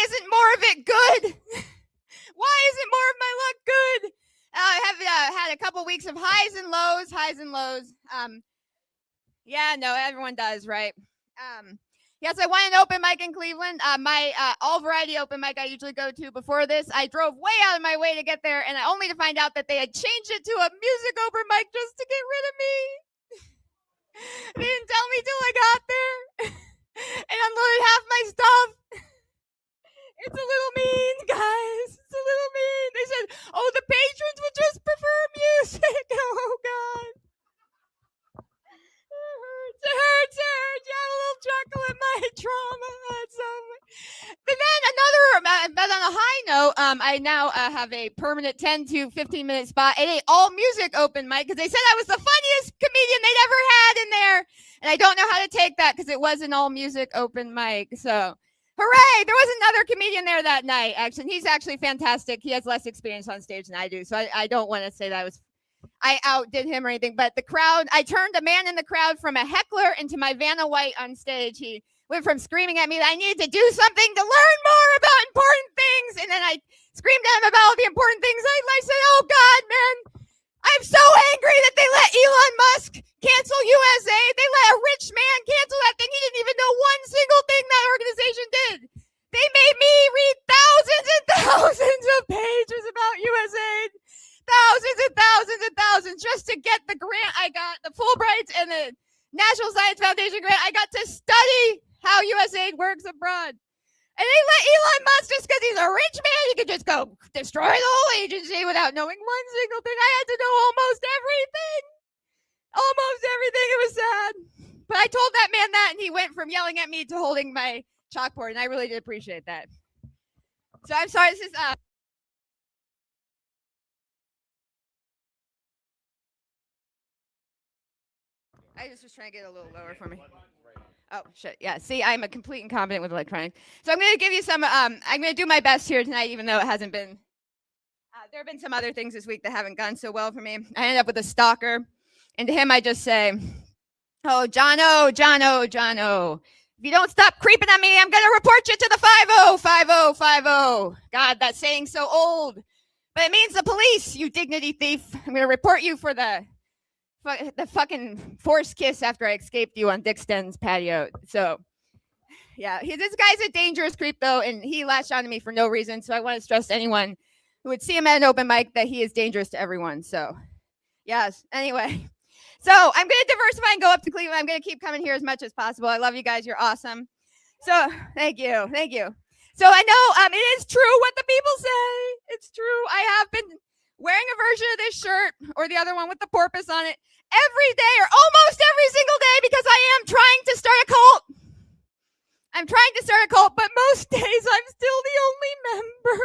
isn't more of it good? Why isn't more of my luck good? I have had a couple weeks of highs and lows. Yeah, no, everyone does, right? Yes, I won an open mic in Cleveland. My all variety open mic I usually go to before this. I drove way out of my way to get there, and only to find out that they had changed it to a music open mic just to get rid of me. They didn't tell me till I got there and unloaded half my stuff. It's a little mean, guys. It's a little mean. They said, "Oh, the patrons would just prefer music." Oh God. It hurts. You have a little chuckle at my trauma. But on a high note, I now have a permanent 10 to 15-minute spot at a all-music open mic because they said I was the funniest comedian they'd ever had in there. And I don't know how to take that because it was an all-music open mic. So, hooray! There was another comedian there that night, actually. And he's actually fantastic. He has less experience on stage than I do. So I don't want to say that I outdid him or anything, but the crowd, I turned a man in the crowd from a heckler into my Vanna White on stage. He went from screaming at me that I needed to do something to learn more about important things. And then I screamed at him about all the important things. I said, "Oh God, man, I'm so angry that they let Elon Musk cancel USA. They let a rich man cancel that thing. He didn't even know one single thing that organization did. They made me read thousands and thousands of pages about USA. Thousands and thousands and thousands just to get the grant I got, the Fulbrights and the National Science Foundation grant. I got to study how USAID works abroad. And they let Elon Musk, just because he's a rich man, he could just go destroy the whole agency without knowing one single thing. I had to know almost everything. Almost everything. It was sad. But I told that man that, and he went from yelling at me to holding my chalkboard, and I really did appreciate that. So I'm sorry. This is I was just trying to get a little lower for me. Oh, shit. Yeah. See, I'm a complete incompetent with electronics. So I'm going to give you some, I'm going to do my best here tonight, even though it hasn't been, there have been some other things this week that haven't gone so well for me. I ended up with a stalker. And to him, I just say, oh, Jono, Jono, Jono. If you don't stop creeping on me, I'm going to report you to the 505050. God, that saying's so old. But it means the police, you dignity thief. I'm going to report you for the fucking forced kiss after I escaped you on Dick Sten's patio. So, yeah, this guy's a dangerous creep, though, and he latched onto me for no reason. So I want to stress to anyone who would see him at an open mic that he is dangerous to everyone. So, yes. Anyway, so I'm going to diversify and go up to Cleveland. I'm going to keep coming here as much as possible. I love you guys. You're awesome. So, thank you. Thank you. So I know it is true what the people say. It's true. I have been wearing a version of this shirt or the other one with the porpoise on it every day or almost every single day because I am trying to start a cult. I'm trying to start a cult, but most days I'm still the only member.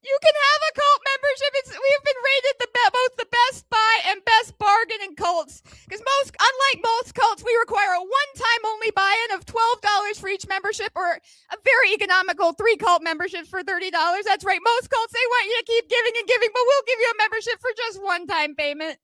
You can have a cult membership. We've been rated both the best buy and best bargain in cults. Because unlike most cults, we require a one-time only buy-in of $12 for each membership, or a very economical 3 cult memberships for $30. That's right. Most cults, they want you to keep giving and giving, but we'll give you a membership for just one-time payment.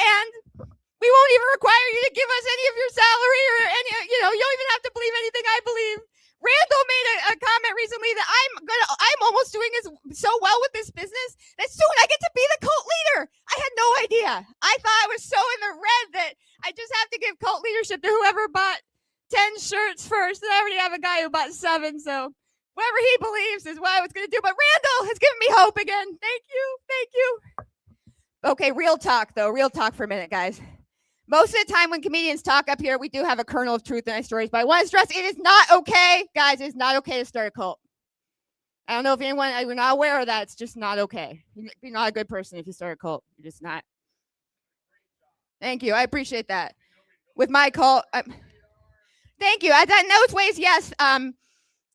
And we won't even require you to give us any of your salary or any, you don't even have to believe anything I believe. Randall made a comment recently that I'm almost doing so well with this business that soon I get to be the cult leader. I had no idea. I thought I was so in the red that I just have to give cult leadership to whoever bought 10 shirts first. And I already have a guy who bought 7, so whatever he believes is what I was going to do. But Randall has given me hope again. Thank you. Thank you. Okay, real talk, though. Real talk for a minute, guys. Most of the time when comedians talk up here, we do have a kernel of truth in our stories, but I want to stress it is not okay, guys, it is not okay to start a cult. I don't know if you're not aware of that. It's just not okay. You're not a good person if you start a cult. You're just not. Thank you. I appreciate that. With my cult, thank you. In those ways, yes. And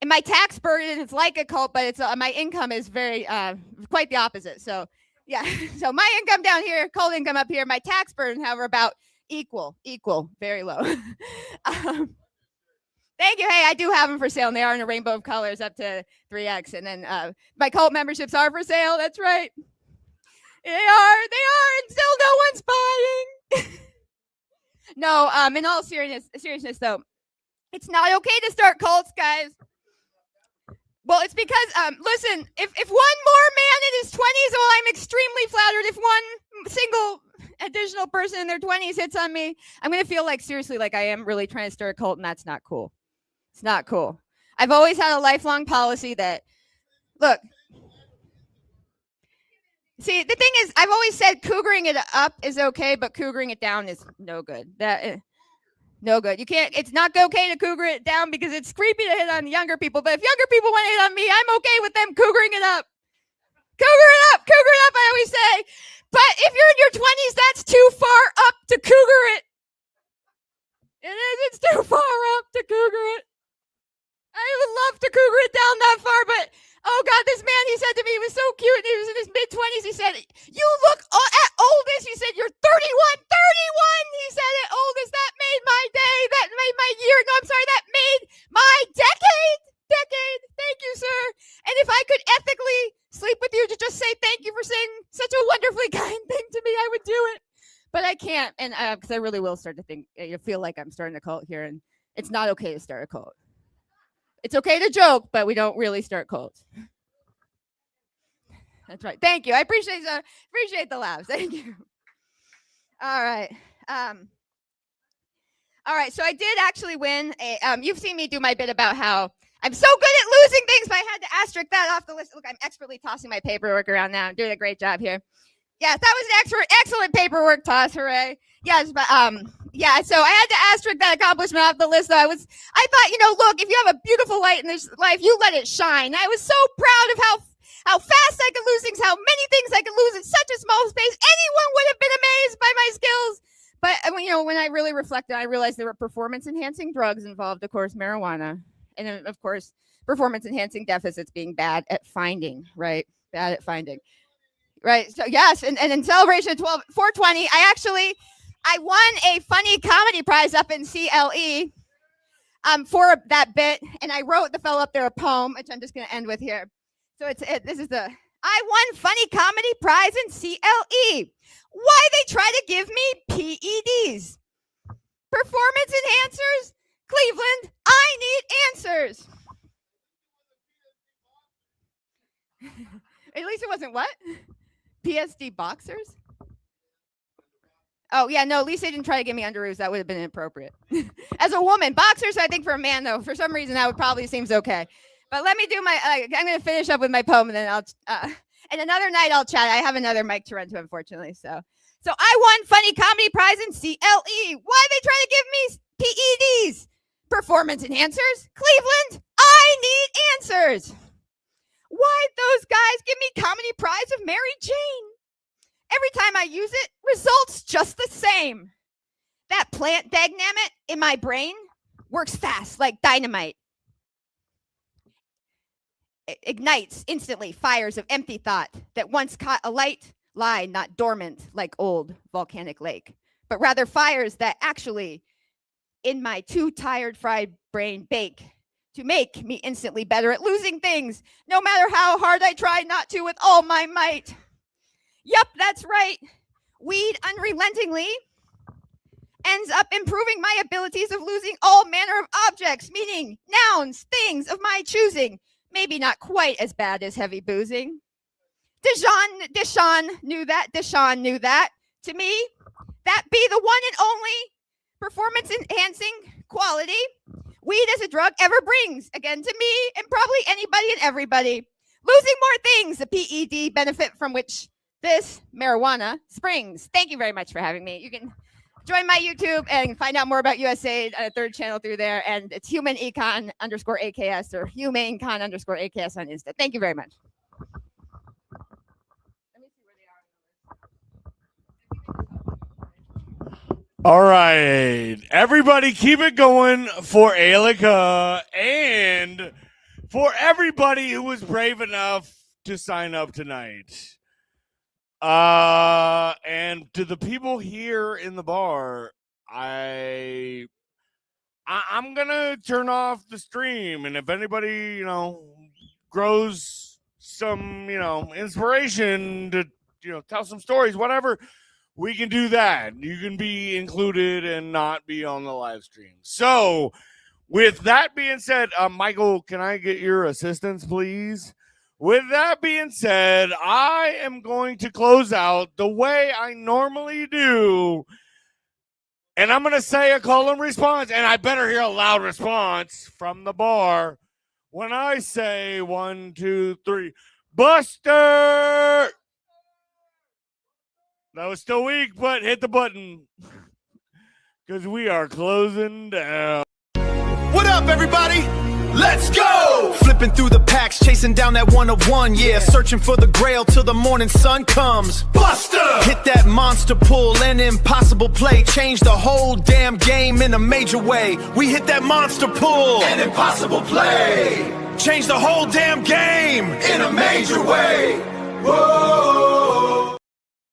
my tax burden is like a cult, but it's my income is very quite the opposite. So, yeah. So my income down here, cult income up here, my tax burden, however, about equal, very low. Thank you. Hey, I do have them for sale, and they are in a rainbow of colors up to 3X. And then my cult memberships are for sale. That's right. They are, and still no one's buying. No, in all seriousness, though, it's not okay to start cults, guys. Well, it's because, listen, if one more man in his 20s, well, I'm extremely flattered. If one single additional person in their 20s hits on me, I'm going to feel like, seriously, like I am really trying to start a cult, and that's not cool. It's not cool. I've always had a lifelong policy that, look, see, the thing is, I've always said cougering it up is okay, but cougering it down is no good. No good. You can't, it's not okay to cougar it down because it's creepy to hit on younger people. But if younger people want to hit on me, I'm okay with them cougering it up. Cougar it up, I always say. But if you're in your 20s, that's too far up to cougar it. It is, it's too far up to cougar it. I would love to cougar it down that far, but oh God, this man, he said to me, he was so cute, and he was in his mid-20s, he said, you look at oldest, he said, you're 31, he said at oldest, that made my day, that made my year, no, I'm sorry, that made my decade, thank you, sir, and if I could ethically sleep with you to just say thank you for saying such a wonderfully kind thing to me, I would do it, but I can't, and because I really will start to think, you feel like I'm starting a cult here, and it's not okay to start a cult. It's okay to joke, but we don't really start cults. That's right. Thank you. I appreciate the laughs. Thank you. All right. All right. So I did actually win. You've seen me do my bit about how I'm so good at losing things, but I had to asterisk that off the list. Look, I'm expertly tossing my paperwork around now. I'm doing a great job here. Yes, that was an excellent paperwork toss. Hooray. Yes, but yeah, so I had to asterisk that accomplishment off the list. Though I thought, look, if you have a beautiful light in this life, you let it shine. I was so proud of how fast I could lose things, how many things I could lose in such a small space. Anyone would have been amazed by my skills. But when I really reflected, I realized there were performance-enhancing drugs involved, of course, marijuana, and then, of course, performance-enhancing deficits being bad at finding, right? Bad at finding. Right. So yes, and in celebration of 420, I won a funny comedy prize up in CLE for that bit, and I wrote the fellow up there a poem, which I'm just going to end with here. So I won funny comedy prize in CLE. Why they try to give me PEDs? Performance enhancers? Cleveland, I need answers. At least it wasn't what? PSD boxers? Oh, yeah, no, at least they didn't try to get me underoos. That would have been inappropriate. As a woman, boxers, I think for a man, though, for some reason, that would probably seems okay. But let me do I'm going to finish up with my poem, and then and another night I'll chat. I have another mic to run to, unfortunately. So I won funny comedy prize in CLE. Why they try to give me PEDs? Performance enhancers? Cleveland, I need answers. Why'd those guys give me comedy prize of Mary Jane? Every time I use it, results just the same. That plant dagnammit in my brain works fast like dynamite. It ignites instantly fires of empty thought that once caught alight lie not dormant like old volcanic lake, but rather fires that actually in my too tired fried brain bake to make me instantly better at losing things, no matter how hard I try not to with all my might. Yup, that's right. Weed unrelentingly ends up improving my abilities of losing all manner of objects, meaning nouns, things of my choosing. Maybe not quite as bad as heavy boozing. Deshaun knew that. Deshaun knew that. To me, that be the one and only performance-enhancing quality weed as a drug ever brings, again, to me and probably anybody and everybody. Losing more things, the PED benefit from which this marijuana springs. Thank you very much for having me. You can join my YouTube and find out more about USAID on a third channel through there. And it's humanecon_AKS or humanecon_AKS on Insta. Thank you very much. All right, everybody, keep it going for Alika and for everybody who was brave enough to sign up tonight. And to the people here in the bar, I'm gonna turn off the stream, and if anybody grows some inspiration to tell some stories, whatever, we can do that. You can be included and not be on the live stream. So with that being said, Michael, can I get your assistance, please? With that being said, I am going to close out the way I normally do. And I'm going to say a call and response, and I better hear a loud response from the bar when I say 1, 2, 3, Buster! That was still weak, but hit the button because we are closing down. What up, everybody? Let's go! Flipping through the packs, chasing down that 101, yeah. Searching for the grail till the morning sun comes. Buster! Hit that monster pull, an impossible play. Change the whole damn game in a major way. We hit that monster pull, an impossible play. Change the whole damn game in a major way. Whoa!